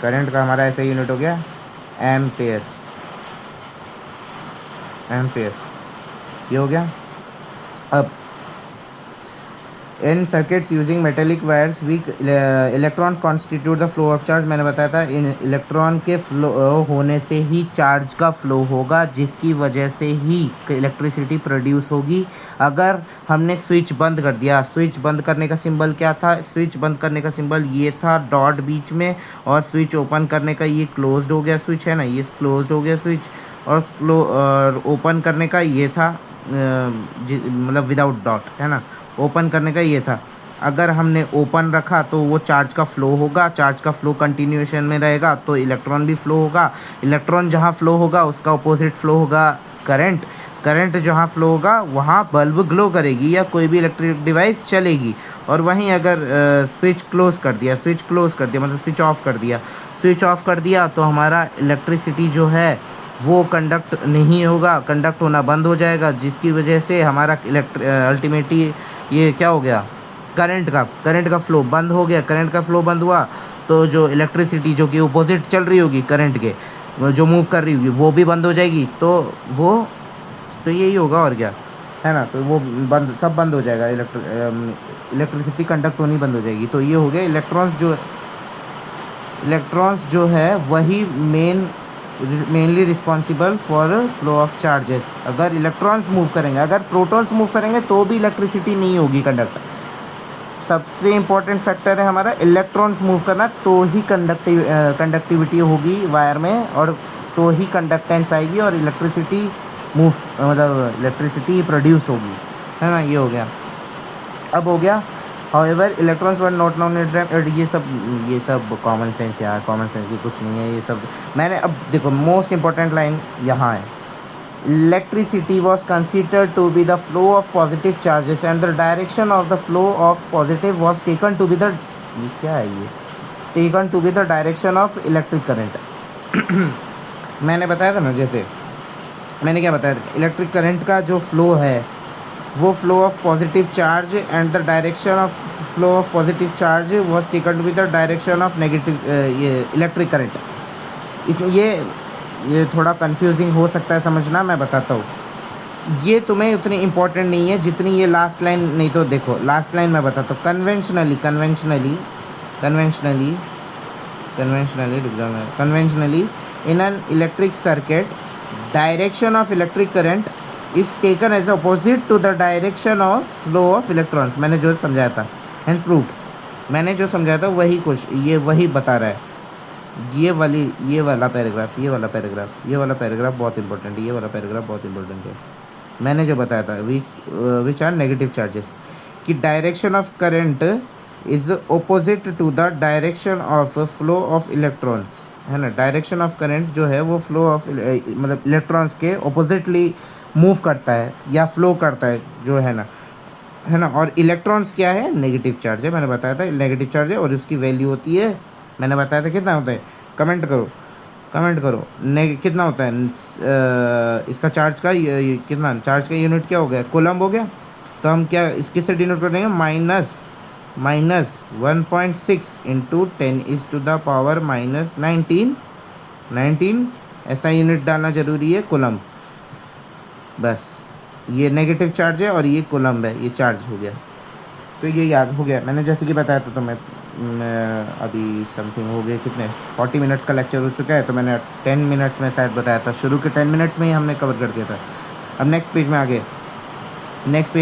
करंट का हमारा ऐसा यूनिट हो गया एम्पेयर, एम्पेयर, ये हो गया। अब in circuits using metallic wires weak electron constitute the flow of charge, मैंने बताया था, इन इलेक्ट्रॉन के फ्लो होने से ही चार्ज का फ्लो होगा, जिसकी वजह से ही इलेक्ट्रिसिटी प्रोड्यूस होगी। अगर हमने स्विच बंद कर दिया, स्विच बंद करने का सिंबल क्या था, स्विच बंद करने का सिंबल ये था, डॉट बीच में, और स्विच ओपन करने का ये क्लोज्ड हो गया स्विच, है ना, ये क्लोज्ड हो गया स्विच, और ओपन करने का ये था, मतलब विदाउट डॉट, है ना, ओपन करने का ये था। अगर हमने ओपन रखा तो वो चार्ज का फ्लो होगा, चार्ज का फ्लो कंटिन्यूएशन में रहेगा, तो इलेक्ट्रॉन भी फ्लो होगा। इलेक्ट्रॉन जहाँ फ्लो होगा उसका अपोजिट फ्लो होगा करंट। करंट जहाँ फ्लो होगा वहाँ बल्ब ग्लो करेगी या कोई भी इलेक्ट्रिक डिवाइस चलेगी। और वहीं अगर स्विच क्लोज कर दिया, मतलब स्विच ऑफ कर दिया तो हमारा इलेक्ट्रिसिटी जो है वो कंडक्ट नहीं होगा, कंडक्ट होना बंद हो जाएगा, जिसकी वजह से हमारा अल्टीमेटली ये क्या हो गया, करंट का फ्लो बंद हो गया। करंट का फ्लो बंद हुआ तो जो इलेक्ट्रिसिटी जो कि अपोजिट चल रही होगी करंट के, जो मूव कर रही होगी, वो भी बंद हो जाएगी। तो यही होगा और क्या, है ना। तो वो सब बंद हो जाएगा, इलेक्ट्रिसिटी कंडक्ट होनी बंद हो जाएगी। तो ये हो गया इलेक्ट्रॉन्स जो है वही mainly responsible for flow of charges. अगर इलेक्ट्रॉन्स मूव करेंगे, अगर प्रोटॉन्स मूव करेंगे तो भी इलेक्ट्रिसिटी नहीं होगी कंडक्ट। सबसे इम्पोर्टेंट फैक्टर है हमारा इलेक्ट्रॉन्स मूव करना, तो ही कंडक्टिविटी होगी वायर में, और तो ही कंडक्टेंस आएगी और इलेक्ट्रिसिटी प्रोड्यूस होगी, है ना। ये हो गया। अब हो गया however electrons were not known at, ये सब कॉमन सेंस यार, कॉमन सेंस, ये कुछ नहीं है ये सब। मैंने अब देखो मोस्ट इंपॉर्टेंट लाइन यहाँ है, electricity was considered to be the flow of positive charges and the direction of the flow of positive was taken to be the, ये क्या है ये, taken to be the direction of electric current. मैंने बताया था ना, जैसे मैंने क्या बताया था, इलेक्ट्रिक करंट का जो फ्लो है वो flow of positive charge and the direction of flow of positive charge was taken to be the direction of negative ये इलेक्ट्रिक करंट। इसमें ये थोड़ा कंफ्यूजिंग हो सकता है समझना, मैं बताता हूँ। ये तुम्हें उतनी इम्पोर्टेंट नहीं है जितनी ये लास्ट लाइन, नहीं तो देखो लास्ट लाइन मैं बताता हूँ। Conventionally in an electric circuit direction of electric current is taken as opposite to the direction of flow of electrons. मैंने जो समझाया था, हेंस प्रूव्ड, मैंने जो समझाया था वही कुछ ये वही बता रहा है, ये वाला पैराग्राफ बहुत इंपॉर्टेंट है, ये वाला पैराग्राफ बहुत इंपॉर्टेंट है। मैंने जो बताया था विच आर नेगेटिव चार्जेस, कि direction of current is opposite to the direction of flow of electrons, है ना। डायरेक्शन ऑफ करंट जो है वो फ्लो ऑफ मतलब इलेक्ट्रॉन्स के ऑपोजिटली मूव करता है या फ्लो करता है, जो है ना, है ना। और इलेक्ट्रॉन्स क्या है, नेगेटिव चार्ज है, मैंने बताया था नेगेटिव चार्ज है, और उसकी वैल्यू होती है, मैंने बताया था कितना होता है, कमेंट करो कितना होता है इसका चार्ज का कितना, चार्ज का यूनिट क्या हो गया, कूलम्ब हो गया। तो हम क्या इसके से डिनोट कर देंगे, माइनस 1.6 इंटू 10⁻⁻19 ऐसा यूनिट डालना ज़रूरी है, कूलम्ब। बस ये नेगेटिव चार्ज है और ये कूलम्ब है, ये चार्ज हो गया। तो ये याद हो गया, मैंने जैसे कि बताया था। तो मैं अभी समथिंग हो गए कितने 40 मिनट्स का लेक्चर हो चुका है, तो मैंने 10 मिनट्स में शायद बताया था, शुरू के 10 मिनट्स में ही हमने कवर कर दिया था। अब नेक्स्ट पेज में आगे नेक्स्ट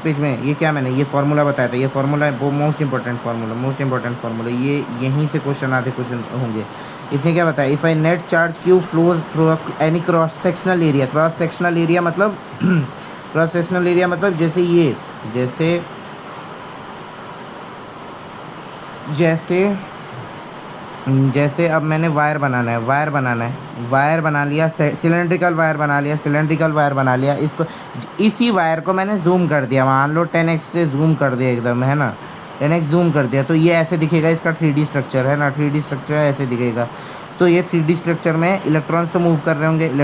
पेज में ये क्या, मैंने ये फार्मूला बताया था, ये फार्मूला है वो मोस्ट इंपॉर्टेंट फार्मूला, ये यहीं से क्वेश्चन आधे क्वेश्चन होंगे। इसने क्या बताया, if I net charge Q flows through any cross sectional area मतलब क्रॉस सेक्शनल एरिया मतलब जैसे अब मैंने वायर बनाना है, वायर बना लिया, सिलेंड्रिकल वायर बना लिया, इसको इसी वायर को मैंने जूम कर दिया, मान लो 10x से जूम कर दिया एकदम, है ना, 10x जूम कर दिया, तो ये ऐसे दिखेगा, इसका 3D स्ट्रक्चर है ना, 3D स्ट्रक्चर ऐसे दिखेगा। तो ये 3D स्ट्रक्चर में इलेक्ट्रॉन्स तो मूव कर रहे होंगे, तो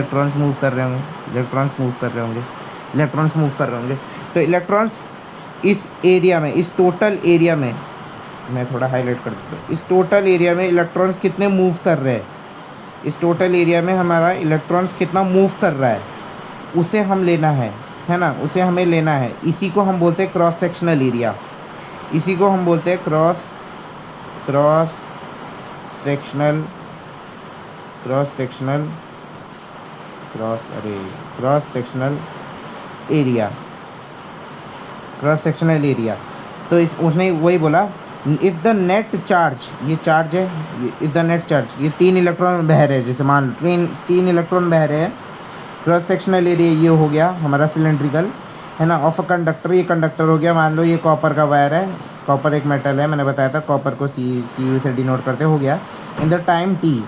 इलेक्ट्रॉन्स इस एरिया में, इस टोटल एरिया में, मैं थोड़ा हाईलाइट कर देता हूँ, इस टोटल एरिया में इलेक्ट्रॉन्स कितने मूव कर रहे हैं, इस टोटल एरिया में हमारा इलेक्ट्रॉन्स कितना मूव कर रहा है, उसे हम लेना है ना, उसे हमें लेना है। इसी को हम बोलते हैं cross sectional area, cross sectional area. तो उसने वही बोला, इफ़ द नेट चार्ज, ये चार्ज है, इफ़ द नेट चार्ज, ये 3 इलेक्ट्रॉन बह रहे हैं, जैसे मान लो 3 इलेक्ट्रॉन बह रहे हैं, क्रॉस सेक्शनल एरिया ये हो गया हमारा सिलेंड्रिकल, है ना, ऑफ अ कंडक्टर, ये कंडक्टर हो गया, मान लो ये कॉपर का वायर है, कॉपर एक मेटल है, मैंने बताया था कॉपर को CU से डिनोट करते, हो गया। इन द टाइम टी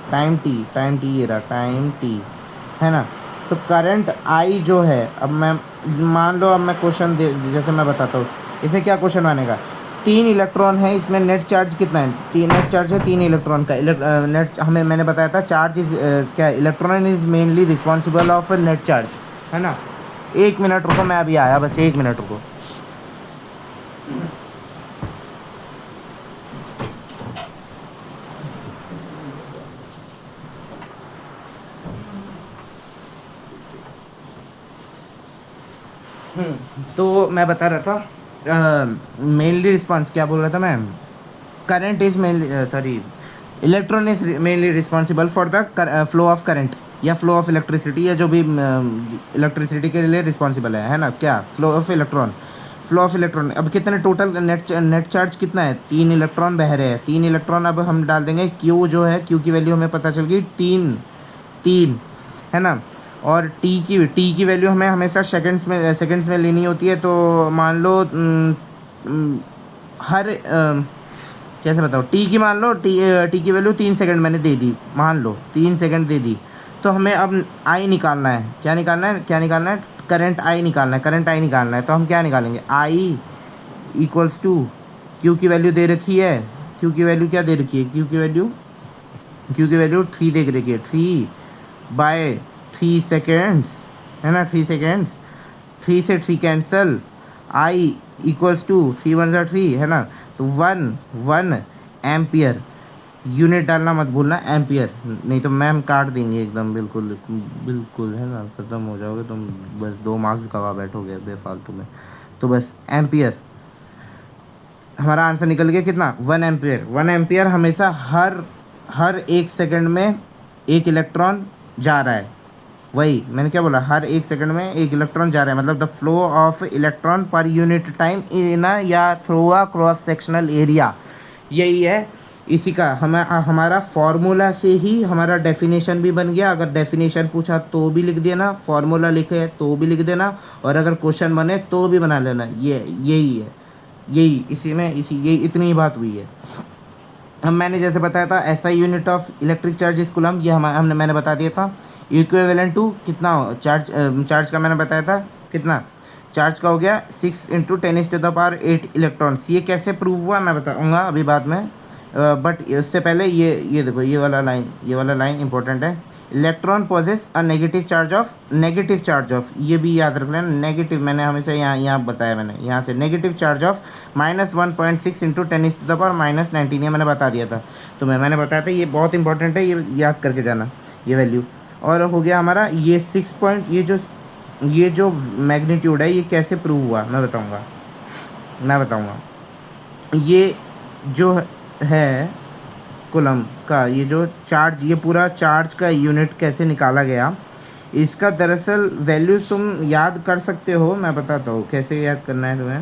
ये रहा टाइम टी, है ना। तो करंट I जो है, अब मैं मान लो, अब मैं क्वेश्चन जैसे मैं बताता हूँ, इसे क्या क्वेश्चन मानेगा, 3 इलेक्ट्रॉन है इसमें, नेट चार्ज कितना है, नेट चार्ज है 3 इलेक्ट्रॉन का, नेट हमें मैंने बताया था चार्ज इज क्या, electron is mainly responsible of net charge, है ना। 1 मिनट रुको, मैं अभी आया, बस 1 मिनट रुको। तो मैं बता रहा था, मेनली रिस्पॉन्स क्या बोल रहा था मैं, current is mainly electron is mainly responsible for the flow of current या फ्लो ऑफ इलेक्ट्रिसिटी, या जो भी इलेक्ट्रिसिटी के लिए रिस्पॉन्सिबल है ना, क्या, फ्लो ऑफ इलेक्ट्रॉन। अब कितने टोटल नेट चार्ज कितना है, 3 इलेक्ट्रॉन बह रहे हैं, 3 इलेक्ट्रॉन। अब हम डाल देंगे क्यू, जो है क्यू की वैल्यू हमें पता चल गई 3, है ना। और टी की वैल्यू हमें हमेशा सेकंड्स में लेनी होती है। तो मान लो कैसे बताओ, टी की मान लो, टी की वैल्यू 3 सेकंड मैंने दे दी, मान लो 3 सेकंड दे दी। तो हमें अब आई निकालना है, क्या निकालना है, करंट आई निकालना है। तो हम क्या निकालेंगे, आई इक्वल्स टू, क्यू की वैल्यू दे रखी है, क्यू की वैल्यू 3 दे रखी है, 3/3 सेकेंड्स, है ना, 3 सेकेंड्स, 3 से 3 कैंसल, आई इक्वल्स टू 3 × 1 = 3, है ना। तो 1 एम्पियर, यूनिट डालना मत भूलना, एम्पियर, नहीं तो मैम काट देंगे एकदम, बिल्कुल, है ना, ख़त्म हो जाओगे तुम, बस 2 मार्क्स गवा बैठोगे बेफालतू में। तो बस एम्पियर, हमारा आंसर निकल गया कितना, 1 एम्पियर हमेशा हर 1 सेकंड में 1 इलेक्ट्रॉन जा रहा है। वही मैंने क्या बोला, हर 1 सेकंड में 1 इलेक्ट्रॉन जा रहा है, मतलब the flow of electron per unit time in या through a cross sectional area, यही है इसी का हमारा फॉर्मूला से ही हमारा डेफिनेशन भी बन गया। अगर डेफिनेशन पूछा तो भी लिख देना, फॉर्मूला लिखे तो भी लिख देना, और अगर क्वेश्चन बने तो भी बना लेना। ये यही है, यही इसी में यही इतनी ही बात हुई है। अब मैंने जैसे बताया था SI unit of electric charge is coulomb, ये मैंने बता दिया था। इक्विवेलेंट टू कितना चार्ज का मैंने बताया था कितना चार्ज का हो गया 6 × 10⁸ इलेक्ट्रॉन्स। ये कैसे प्रूव हुआ मैं बताऊंगा अभी बाद में, बट उससे पहले ये देखो, ये वाला लाइन इंपॉर्टेंट है। Electron possesses a negative charge of, ये भी याद रख लेना। नेगेटिव मैंने हमेशा यहाँ बताया, मैंने यहाँ से नेगेटिव चार्ज ऑफ -1.6 × 10⁻⁻19, ये मैंने बता दिया था तुम्हें, मैंने बताया था। ये बहुत इंपॉर्टेंट है, ये याद करके जाना ये वैल्यू। और हो गया हमारा ये 6 पॉइंट, ये जो मैग्नीट्यूड है ये कैसे प्रूव हुआ मैं बताऊंगा। ये जो है कूलम का, ये जो चार्ज, ये पूरा चार्ज का यूनिट कैसे निकाला गया, इसका दरअसल वैल्यू तुम याद कर सकते हो। मैं बताता हूँ कैसे याद करना है तुम्हें।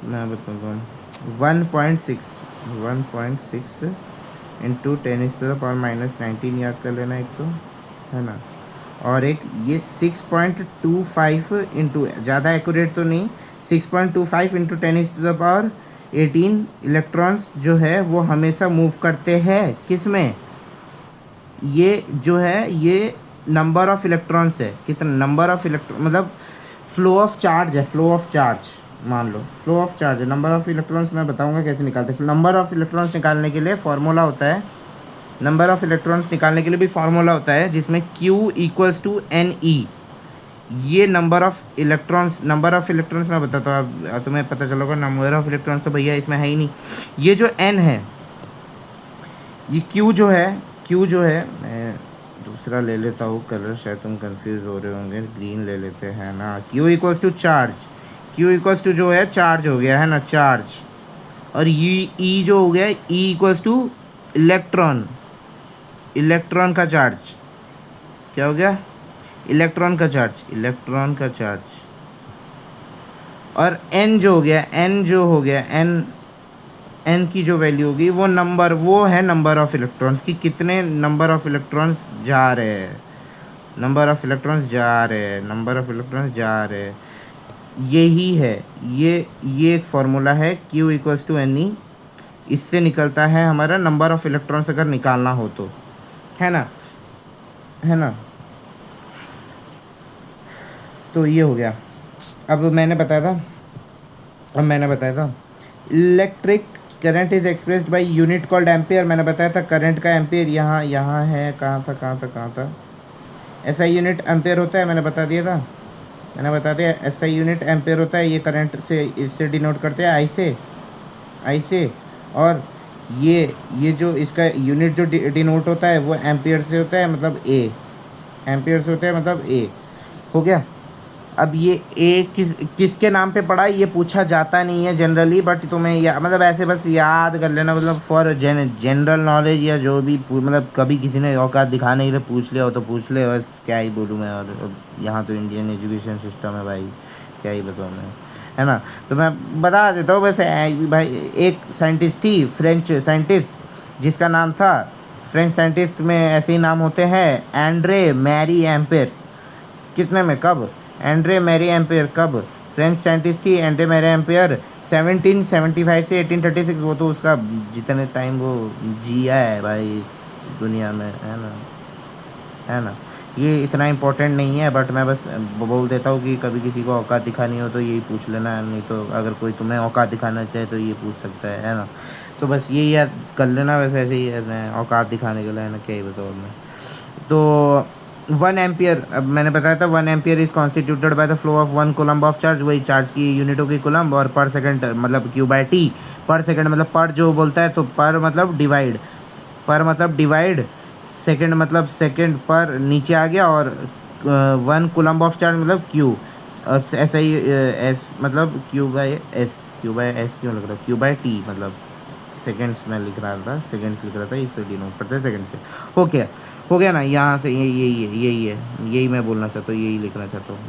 मैं बताता हूँ 1.6 × 10⁻⁻19 याद कर लेना एक तो, है ना। और एक ये 6.25 इंटू, ज़्यादा एक्यूरेट तो नहीं, 6.25 × 10⁻18 इलेक्ट्रॉन्स जो है वो हमेशा मूव करते हैं किस में, ये जो है ये नंबर ऑफ इलेक्ट्रॉन्स है, कितना नंबर ऑफ इलेक्ट्रॉन, मतलब फ्लो ऑफ चार्ज है, फ्लो ऑफ चार्ज मान लो, फ्लो ऑफ चार्ज है। नंबर ऑफ इलेक्ट्रॉन्स मैं बताऊंगा कैसे निकालते हैं। नंबर ऑफ इलेक्ट्रॉन्स निकालने के लिए फार्मूला होता है, नंबर ऑफ इलेक्ट्रॉन्स निकालने के लिए भी फार्मूला होता है जिसमें Q = NE। ये नंबर ऑफ इलेक्ट्रॉन्स मैं बताता हूँ, अब तुम्हें पता चलोगा। नंबर ऑफ इलेक्ट्रॉन्स तो भैया इसमें है ही नहीं। ये जो N है, ये Q जो है मैं दूसरा ले लेता हूँ कलर, शायद तुम कंफ्यूज हो रहे होंगे, ग्रीन ले लेते हैं ना। Q = चार्ज, जो है चार्ज हो गया है ना, चार्ज। और E जो हो गया, E = इलेक्ट्रॉन का चार्ज। क्या हो गया? इलेक्ट्रॉन का चार्ज। और N जो हो गया, N की जो वैल्यू होगी वो है नंबर ऑफ इलेक्ट्रॉन्स की, कितने नंबर ऑफ इलेक्ट्रॉन्स जा रहे हैं, यही है, ये एक फार्मूला है Q = NE। इससे निकलता है हमारा नंबर ऑफ इलेक्ट्रॉन्स अगर निकालना हो तो, है ना। तो ये हो गया। अब मैंने बताया था electric current is expressed by unit called ampere. मैंने बताया था करंट का एम्पियर यहाँ है, कहाँ था SI यूनिट एम्पियर होता है, मैंने बता दिया SI यूनिट एम्पियर होता है। ये करंट से इससे डिनोट करते हैं I से। और ये जो इसका यूनिट जो डिनोट होता है वो एम्पियर से होता है, मतलब A हो गया। अब ये A किसके नाम पे पड़ा ये पूछा जाता नहीं है जनरली, बट तुम्हें मतलब ऐसे बस याद कर लेना, मतलब फॉर जनरल नॉलेज, या जो भी मतलब कभी किसी ने औकात दिखाने के लिए पूछ लिया हो तो पूछ ले, बस क्या ही बोलूँ मैं। और यहाँ तो इंडियन एजुकेशन सिस्टम है भाई, क्या ही बताऊँ मैं, है ना। तो मैं बता देता हूँ वैसे भाई। एक साइंटिस्ट थी, फ्रेंच साइंटिस्ट, जिसका नाम था, फ्रेंच साइंटिस्ट में ऐसे ही नाम होते हैं, एंड्रे मैरी एम्पियर। कितने में, कब? एंड्रे मैरी एम्पियर कब? फ्रेंच साइंटिस्ट थी एंड्रे मैरी एम्पियर 1775 से 1836। वो तो उसका जितने टाइम वो जिया है भाई इस दुनिया में, है ना। ये इतना इम्पोर्टेंट नहीं है, बट मैं बस बोल देता हूँ कि कभी किसी को औकात दिखानी हो तो यही पूछ लेना, नहीं तो अगर कोई तुम्हें औकात दिखाना चाहे तो ये पूछ सकता है ना। तो बस ये याद कर लेना, वैसे ऐसे ही है औकात दिखाने के लिए, है ना, क्या ही बताऊँ मैं। तो 1 एम्पियर, अब मैंने बताया था 1 ampere is constituted by the flow of 1 coulomb of charge. वही चार्ज की यूनिट होगी कूलम्ब, और पर सेकंड मतलब Q/T। पर सेकंड मतलब पर जो बोलता है तो पर मतलब डिवाइड, सेकंड मतलब सेकंड पर नीचे आ गया, और 1 कूलम्ब ऑफ चार्ज मतलब Q, और ऐसा ही S मतलब Q/S क्यों लग रहा है, Q/T मतलब सेकेंड्स में लिख रहा था, इससे डिनोट करते हैं सेकेंड से। हो गया ना, यहाँ से यही मैं बोलना चाहता हूँ, यही लिखना चाहता हूँ,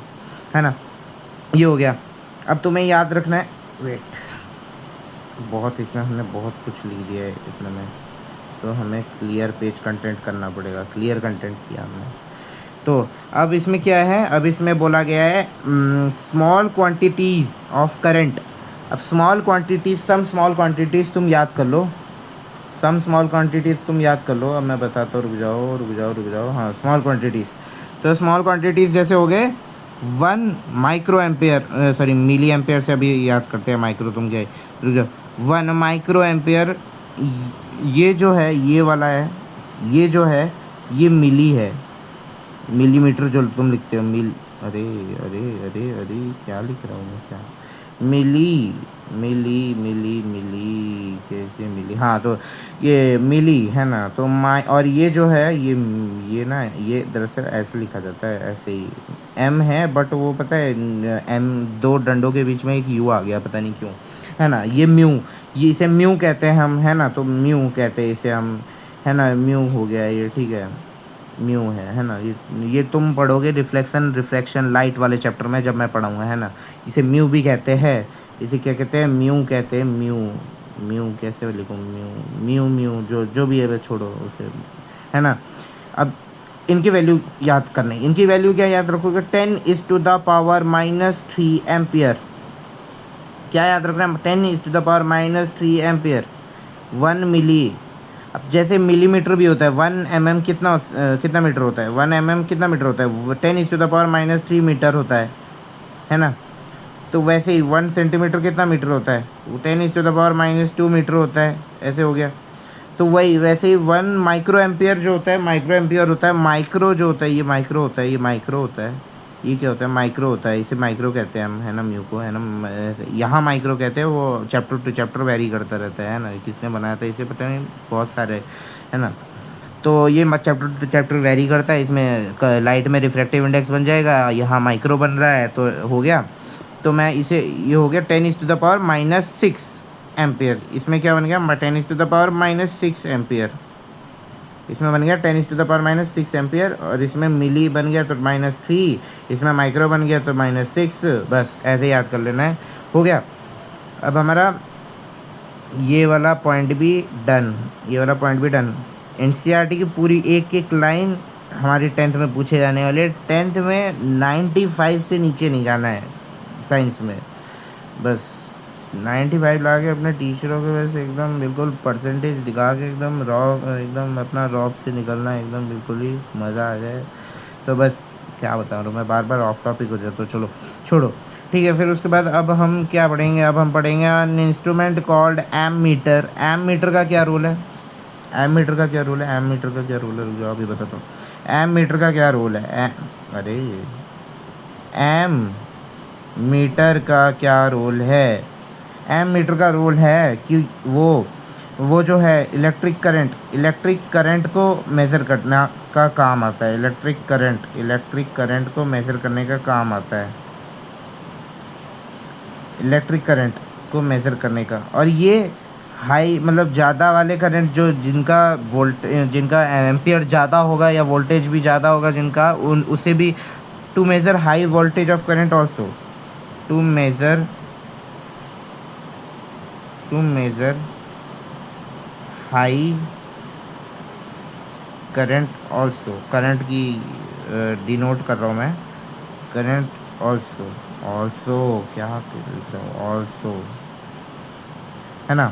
है ना। ये हो गया। अब तुम्हें याद रखना है, वेट, बहुत इसमें हमने बहुत कुछ लिख दिया है इतने में, तो हमें क्लियर पेज कंटेंट करना पड़ेगा। क्लियर कंटेंट किया हमने। तो अब इसमें क्या है, अब इसमें बोला गया है स्मॉल क्वांटिटीज़ ऑफ करंट। अब small quantities, some small quantities तुम याद कर लो, सम स्मॉल क्वांटिटीज़ तुम याद कर लो। अब मैं बताता हूँ, रुक जाओ रुक जाओ रुक जाओ। हाँ, स्मॉल क्वांटिटीज़, तो स्मॉल क्वांटिटीज़ जैसे हो गए 1 micro ampere, sorry milli ampere से अभी याद करते हैं, माइक्रो तुम क्या, रुक जाओ। 1 माइक्रो एम्पेयर, ये जो है ये वाला है, ये जो है ये मिली है। मिलीमीटर जो तुम लिखते हो मिल, अरे अरे अरे अरे क्या लिख रहा हूँ मैं, क्या मिली, मिली मिली मिली कैसे मिली, हाँ तो ये मिली है ना। तो माई, और ये जो है ये ना, ये दरअसल ऐसे लिखा जाता है, ऐसे ही एम है, बट वो पता है एम दो डंडों के बीच में एक यू आ गया, पता नहीं क्यों, है ना। ये म्यू, ये इसे म्यू कहते हैं हम, है ना, तो म्यू कहते हैं इसे हम, है ना। म्यू हो गया ये, ठीक है, म्यू है ना। ये तुम पढ़ोगे रिफ्लेक्शन लाइट वाले चैप्टर में जब मैं पढ़ाऊँगा, है ना। इसे म्यू भी कहते हैं, इसे क्या कहते हैं, म्यू कहते हैं, म्यू। म्यू कैसे लिखूँ, म्यू म्यू म्यू जो जो भी है छोड़ो उसे, है ना। अब इनकी वैल्यू याद करनी, इनकी वैल्यू क्या याद रखोगे, 10⁻³ एम्पियर। क्या याद रखना है, 10⁻³ एम्पियर, 1 मिली। अब जैसे मिलीमीटर भी होता है, 1 mm कितना मीटर होता है, 1 mm कितना मीटर होता है, 10⁻³ मीटर होता है ना। तो वैसे ही 1 सेंटीमीटर कितना मीटर होता है, वो 10⁻² मीटर होता है, ऐसे हो गया। तो वही वैसे ही 1 माइक्रो एम्पियर जो होता है, माइक्रो एम्पियर होता है, माइक्रो जो होता है ये माइक्रो होता है, ये माइक्रो होता है, ये क्या होता है, माइक्रो होता है, इसे माइक्रो कहते हैं हम, है ना, म्यू को, है ना। यहाँ माइक्रो कहते हैं, वो चैप्टर टू चैप्टर वेरी करता रहता है ना, किसने बनाया था इसे पता नहीं, बहुत सारे, है ना। तो ये चैप्टर टू चैप्टर वेरी करता है, इसमें लाइट में रिफ्रैक्टिव इंडेक्स बन जाएगा, यहाँ माइक्रो बन रहा है तो हो गया। तो मैं इसे, ये हो गया 10⁻⁻6 एम्पियर। इसमें क्या बन गया, 10⁻⁻6 एम्पियर, इसमें बन गया 10⁻⁻6 एम्पियर। और इसमें मिली बन गया तो -3, इसमें माइक्रो बन गया तो -6। बस ऐसे याद कर लेना है, हो गया। अब हमारा ये वाला पॉइंट भी डन, ये वाला पॉइंट भी डन। एनसीईआरटी की पूरी एक एक लाइन हमारी 10th में पूछे जाने वाले। 10th में 95 से नीचे नहीं जाना है साइंस में, बस 95 ला के अपने टीचरों के वजह से एकदम बिल्कुल परसेंटेज दिखा के एकदम एकदम अपना रॉब से निकलना है, एकदम बिल्कुल ही मज़ा आ जाए। तो बस क्या बता रहा हूँ मैं, बार बार ऑफ टॉपिक हो जाता, तो चलो छोड़ो, ठीक है। फिर उसके बाद अब हम क्या पढ़ेंगे, अब हम पढ़ेंगे an instrument called ammeter. Ammeter का क्या रूल है, एम मीटर का क्या रूल है, एम मीटर का क्या रूल है, जो अभी बताता हूँ। एम मीटर का क्या रूल है, अरे एम मीटर का क्या रूल है, एम मीटर का रूल है कि वो जो है इलेक्ट्रिक करंट को मेज़र करना का काम आता है। इलेक्ट्रिक करंट को मेज़र करने का काम आता है, इलेक्ट्रिक करंट को मेज़र करने का। और ये हाई मतलब ज़्यादा वाले करंट जो जिनका एम्पियर ज़्यादा होगा या वोल्टेज भी ज़्यादा होगा जिनका, उसे भी to measure high voltage of current also, to measure high current also, current की डिनोट कर रहा हूँ मैं, करंट ऑल्सो क्या लिख रहा हूँ, ऑल्सो, है ना।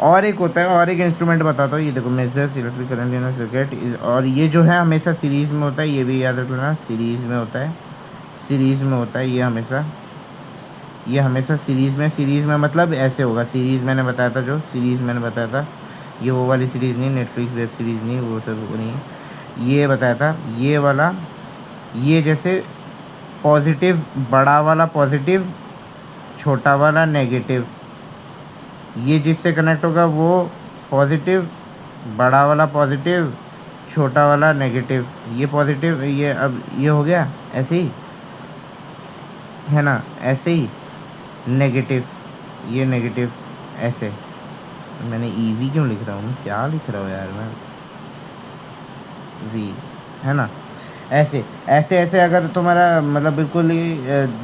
और एक होता है, और एक इंस्ट्रूमेंट बताता हूँ, ये देखो, measures electric current in a circuit. और ये जो है हमेशा सीरीज़ में होता है, ये भी याद रखना, सीरीज़ में होता है, ये हमेशा सीरीज़ में मतलब ऐसे होगा। सीरीज़ मैंने बताया था, ये वो वाली सीरीज़ नहीं, नेटफ्लिक्स वेब सीरीज़ नहीं, वो सब वो नहीं है, ये बताया था, ये वाला, ये जैसे पॉजिटिव, बड़ा वाला पॉजिटिव, छोटा वाला नेगेटिव, ये जिससे कनेक्ट होगा वो पॉजिटिव, बड़ा वाला पॉजिटिव, छोटा वाला नेगेटिव, ये पॉजिटिव, ये अब ये हो गया ऐसे ही, है ना, ऐसे ही नेगेटिव, ये नेगेटिव, ऐसे। मैंने ईवी क्यों लिख रहा हूँ, क्या लिख रहा हूँ यार मैं, वी, है ना। ऐसे ऐसे ऐसे अगर तुम्हारा मतलब बिल्कुल ही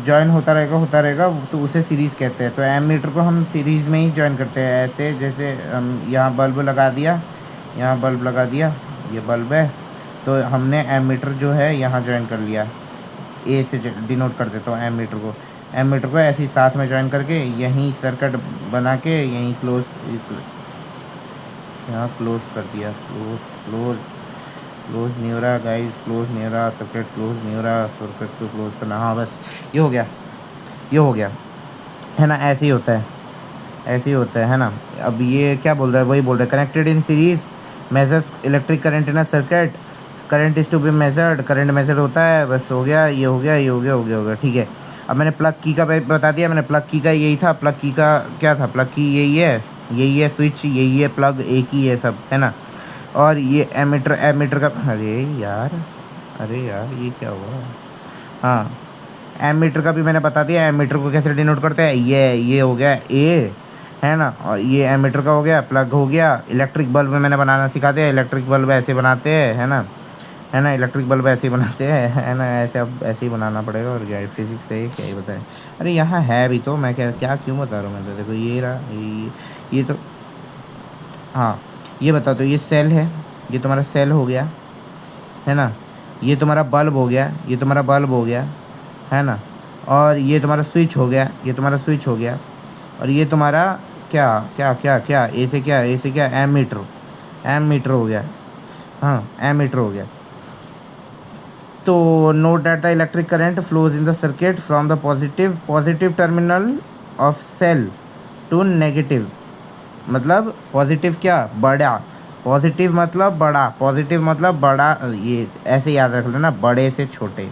जॉइन होता रहेगा तो उसे सीरीज़ कहते हैं। तो एमीटर को हम सीरीज़ में ही जॉइन करते हैं। ऐसे जैसे हम यहाँ बल्ब लगा दिया, यहाँ बल्ब लगा दिया, ये बल्ब है, तो हमने एमीटर जो है यहाँ जॉइन कर लिया। ए से डिनोट कर देता हूँ एमीटर को ऐसे ही साथ में जॉइन करके यहीं सर्किट बना के यहीं क्लोज, यहाँ क्लोज कर दिया। क्लोज क्लोज क्लोज नहीं हो रहा गाइस, क्लोज नहीं हो रहा, सर्किट क्लोज नहीं हो रहा, सर्किट को क्लोज करना। हाँ बस ये हो गया, ये हो गया, है ना। ऐसे ही होता है, ऐसे ही होता है ना। अब ये क्या बोल रहा है, वही बोल रहा है connected in series measures electric current in a circuit, current is to be measured, current measure होता है। बस हो गया, ये हो गया, ये हो गया, हो गया, हो गया, ठीक है। अब मैंने प्लग की का बता दिया, मैंने प्लग की का यही था। प्लग की का क्या था, प्लग की यही है, यही है स्विच, यही है प्लग, एक ही है सब, है ना। और ये एमीटर, एमीटर का, अरे यार, अरे यार ये क्या हुआ। हाँ, एमीटर का भी मैंने बता दिया। एमीटर को कैसे डिनोट करते हैं, ये हो गया ए, है ना। और ये एमीटर का हो गया, प्लग हो गया। इलेक्ट्रिक बल्ब में मैंने बनाना सिखा दिया, इलेक्ट्रिक बल्ब ऐसे बनाते हैं, है ना, है ना। इलेक्ट्रिक बल्ब ऐसे ही बनाते हैं, है ना। ऐसे अब ऐसे ही बनाना पड़ेगा, और क्या फिजिक्स से क्या ही बताएं। अरे यहाँ है भी तो, मैं क्या क्या क्यों बता रहा हूँ मैं तो। देखो ये रहा, ये तो, हाँ ये बताओ तो, ये सेल है, ये तुम्हारा सेल हो गया, है ना। ये तुम्हारा बल्ब हो गया, ये तुम्हारा बल्ब हो गया, है ना। और ये तुम्हारा स्विच हो गया, ये तुम्हारा स्विच हो गया। और ये तुम्हारा क्या क्या क्या क्या, ए से क्या, ए से क्या, एमीटर, एमीटर हो गया। हाँ, एमीटर हो गया। तो note that the electric current flows in the circuit from the positive terminal of cell to negative. मतलब पॉजिटिव क्या, बड़ा, पॉजिटिव मतलब बड़ा, पॉजिटिव मतलब बड़ा। ये ऐसे याद रख लेना, बड़े से छोटे,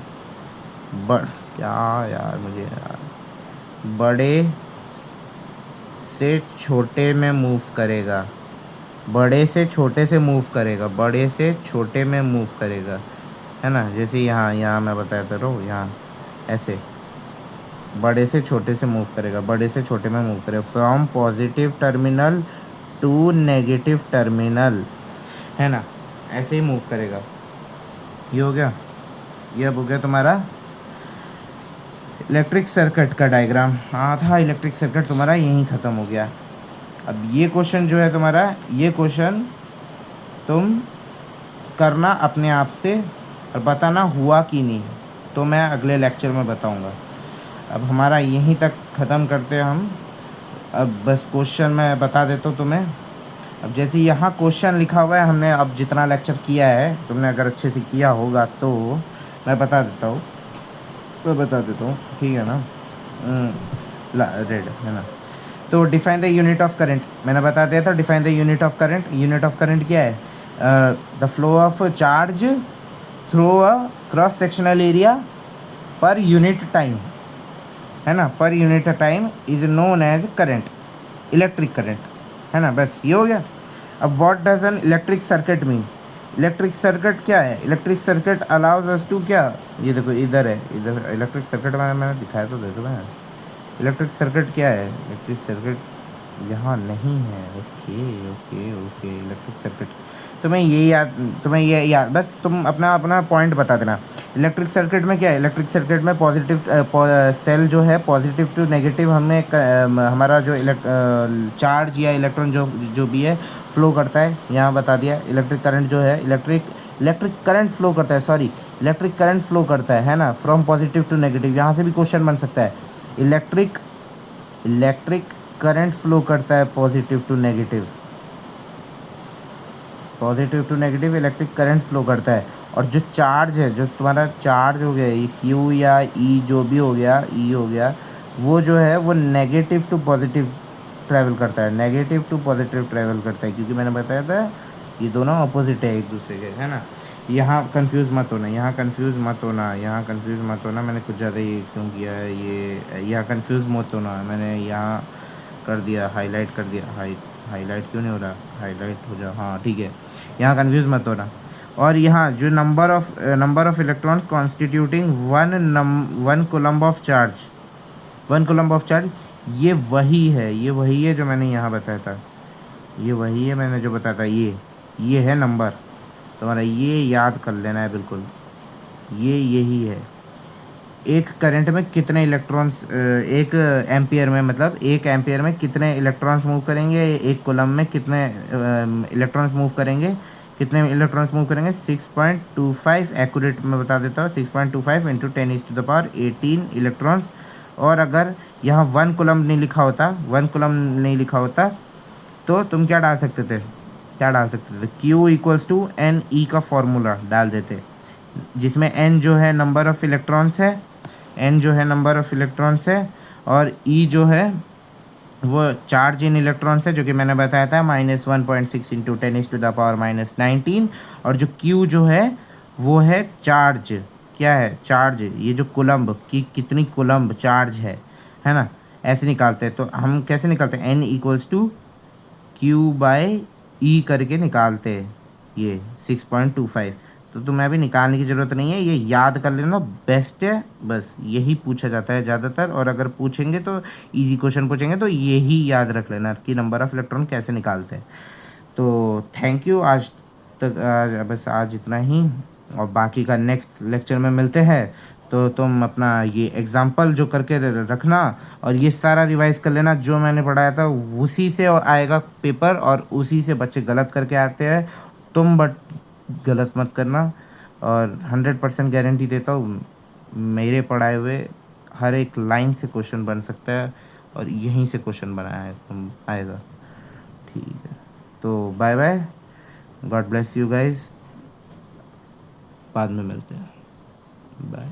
क्या यार मुझे यार, बड़े से छोटे में मूव करेगा, बड़े से छोटे से मूव करेगा, बड़े से छोटे में मूव करेगा, है ना। जैसे यहाँ यहाँ मैं बताता रहा हूँ, यहाँ ऐसे बड़े से छोटे से मूव करेगा, बड़े से छोटे में मूव करेगा, from positive terminal to negative terminal, है ना। ऐसे ही मूव करेगा। ये हो गया, ये अब हो गया तुम्हारा इलेक्ट्रिक सर्किट का डायग्राम। आधा इलेक्ट्रिक सर्किट तुम्हारा यहीं ख़त्म हो गया। अब ये क्वेश्चन जो है तुम्हारा, ये क्वेश्चन तुम करना अपने आप से और बताना हुआ कि नहीं, तो मैं अगले लेक्चर में बताऊंगा। अब हमारा यहीं तक ख़त्म करते हैं हम। अब बस क्वेश्चन मैं बता देता हूँ तुम्हें। अब जैसे यहाँ क्वेश्चन लिखा हुआ है, हमने अब जितना लेक्चर किया है, तुमने अगर अच्छे से किया होगा तो मैं बता देता हूँ, तो बता देता हूँ, ठीक है ना। रेड, है ना। तो define the unit of current मैंने बता दिया था। Define the unit of current, unit of current क्या है, the flow of charge through a cross sectional area per unit time, है ना, per unit time is known as current, electric current, है ना। बस ये हो गया। अब what does an electric circuit mean, electric circuit क्या है, electric circuit allows us to क्या, ये देखो इधर है, इधर इलेक्ट्रिक सर्किट मैंने दिखाया तो देखो मैं, इलेक्ट्रिक सर्किट क्या है, इलेक्ट्रिक सर्किट यहाँ नहीं है। Okay okay okay, electric circuit तुम्हें ये याद, बस तुम अपना अपना पॉइंट बता देना। इलेक्ट्रिक सर्किट में क्या है, इलेक्ट्रिक सर्किट में पॉजिटिव सेल जो है, पॉजिटिव टू नेगेटिव हमें हमारा जो चार्ज या इलेक्ट्रॉन जो जो भी है फ्लो करता है, यहाँ बता दिया। इलेक्ट्रिक करंट जो है, इलेक्ट्रिक करंट फ्लो करता है, सॉरी, इलेक्ट्रिक करंट फ्लो करता है ना, फ्रॉम पॉजिटिव टू नेगेटिव। यहाँ से भी क्वेश्चन बन सकता है, इलेक्ट्रिक करंट फ्लो करता है positive to negative, positive to negative electric current flow करता है। और जो चार्ज है, जो तुम्हारा चार्ज हो गया, ये क्यू या ई जो भी हो गया, ई हो गया, वो जो है वो नेगेटिव टू पॉजिटिव ट्रैवल करता है, नेगेटिव टू पॉजिटिव ट्रैवल करता है, क्योंकि मैंने बताया था ये दोनों अपोजिट है एक दूसरे के, है ना। यहाँ कंफ्यूज मत होना, यहाँ कंफ्यूज मत होना, यहाँ कंफ्यूज मत होना। मैंने कुछ ज़्यादा ये क्यों किया है, ये यहाँ कंफ्यूज मत होना, मैंने यहाँ कर दिया, हाईलाइट कर दिया, हाईलाइट क्यों नहीं हो रहा, हाईलाइट हो जाओ, हाँ ठीक है। यहाँ कंफ्यूज मत होना। और यहाँ जो number of electrons constituting one coulomb of charge, one coulomb of charge, ये वही है, ये वही है जो मैंने यहाँ बताया था, ये वही है मैंने जो बताया था, ये है नंबर तुम्हारा, ये याद कर लेना है बिल्कुल, ये यही है। एक करंट में कितने इलेक्ट्रॉन्स, एक एम्पियर में, मतलब एक एम्पियर में कितने इलेक्ट्रॉन्स मूव करेंगे, एक कूलम में कितने इलेक्ट्रॉन्स मूव करेंगे, कितने इलेक्ट्रॉन्स मूव करेंगे, 6.25। एक्यूरेट मैं बता देता हूँ, 6.25 इंटू 10⁻18 इलेक्ट्रॉन्स। और अगर यहाँ 1 कूलम नहीं लिखा होता, 1 कूलम नहीं लिखा होता, तो तुम क्या डाल सकते थे, क्या डाल सकते थे, Q equals to N E का फॉर्मूला डाल देते, जिसमें n जो है नंबर ऑफ़ इलेक्ट्रॉन्स है, n जो है नंबर ऑफ़ इलेक्ट्रॉन्स है, और E जो है वो चार्ज इन इलेक्ट्रॉन्स है, जो कि मैंने बताया था -1.6 इंटू 10⁻⁻19। और जो Q जो है वो है चार्ज, क्या है, चार्ज, ये जो कुलम्ब की कितनी कुलम्ब चार्ज है ना। ऐसे निकालते हैं, तो हम कैसे निकालते हैं, n इक्वल्स टू Q/E करके निकालते हैं ये 6.25। तो तुम्हें अभी निकालने की ज़रूरत नहीं है, ये याद कर लेना बेस्ट है, बस यही पूछा जाता है ज़्यादातर। और अगर पूछेंगे तो इजी क्वेश्चन पूछेंगे तो यही याद रख लेना कि नंबर ऑफ़ इलेक्ट्रॉन कैसे निकालते हैं। तो थैंक यू, आज तक बस आज इतना ही, और बाकी का नेक्स्ट लेक्चर में मिलते हैं। तो तुम अपना ये एग्ज़ाम्पल जो करके रखना, और ये सारा रिवाइज़ कर लेना, जो मैंने पढ़ाया था उसी से आएगा पेपर, और उसी से बच्चे गलत करके आते हैं। तुम बट गलत मत करना, और 100% गारंटी देता हूँ, मेरे पढ़ाए हुए हर एक लाइन से क्वेश्चन बन सकता है, और यहीं से क्वेश्चन बनाया है तुम आएगा। ठीक है, तो bye bye, God bless you guys, बाद में मिलते हैं, बाय।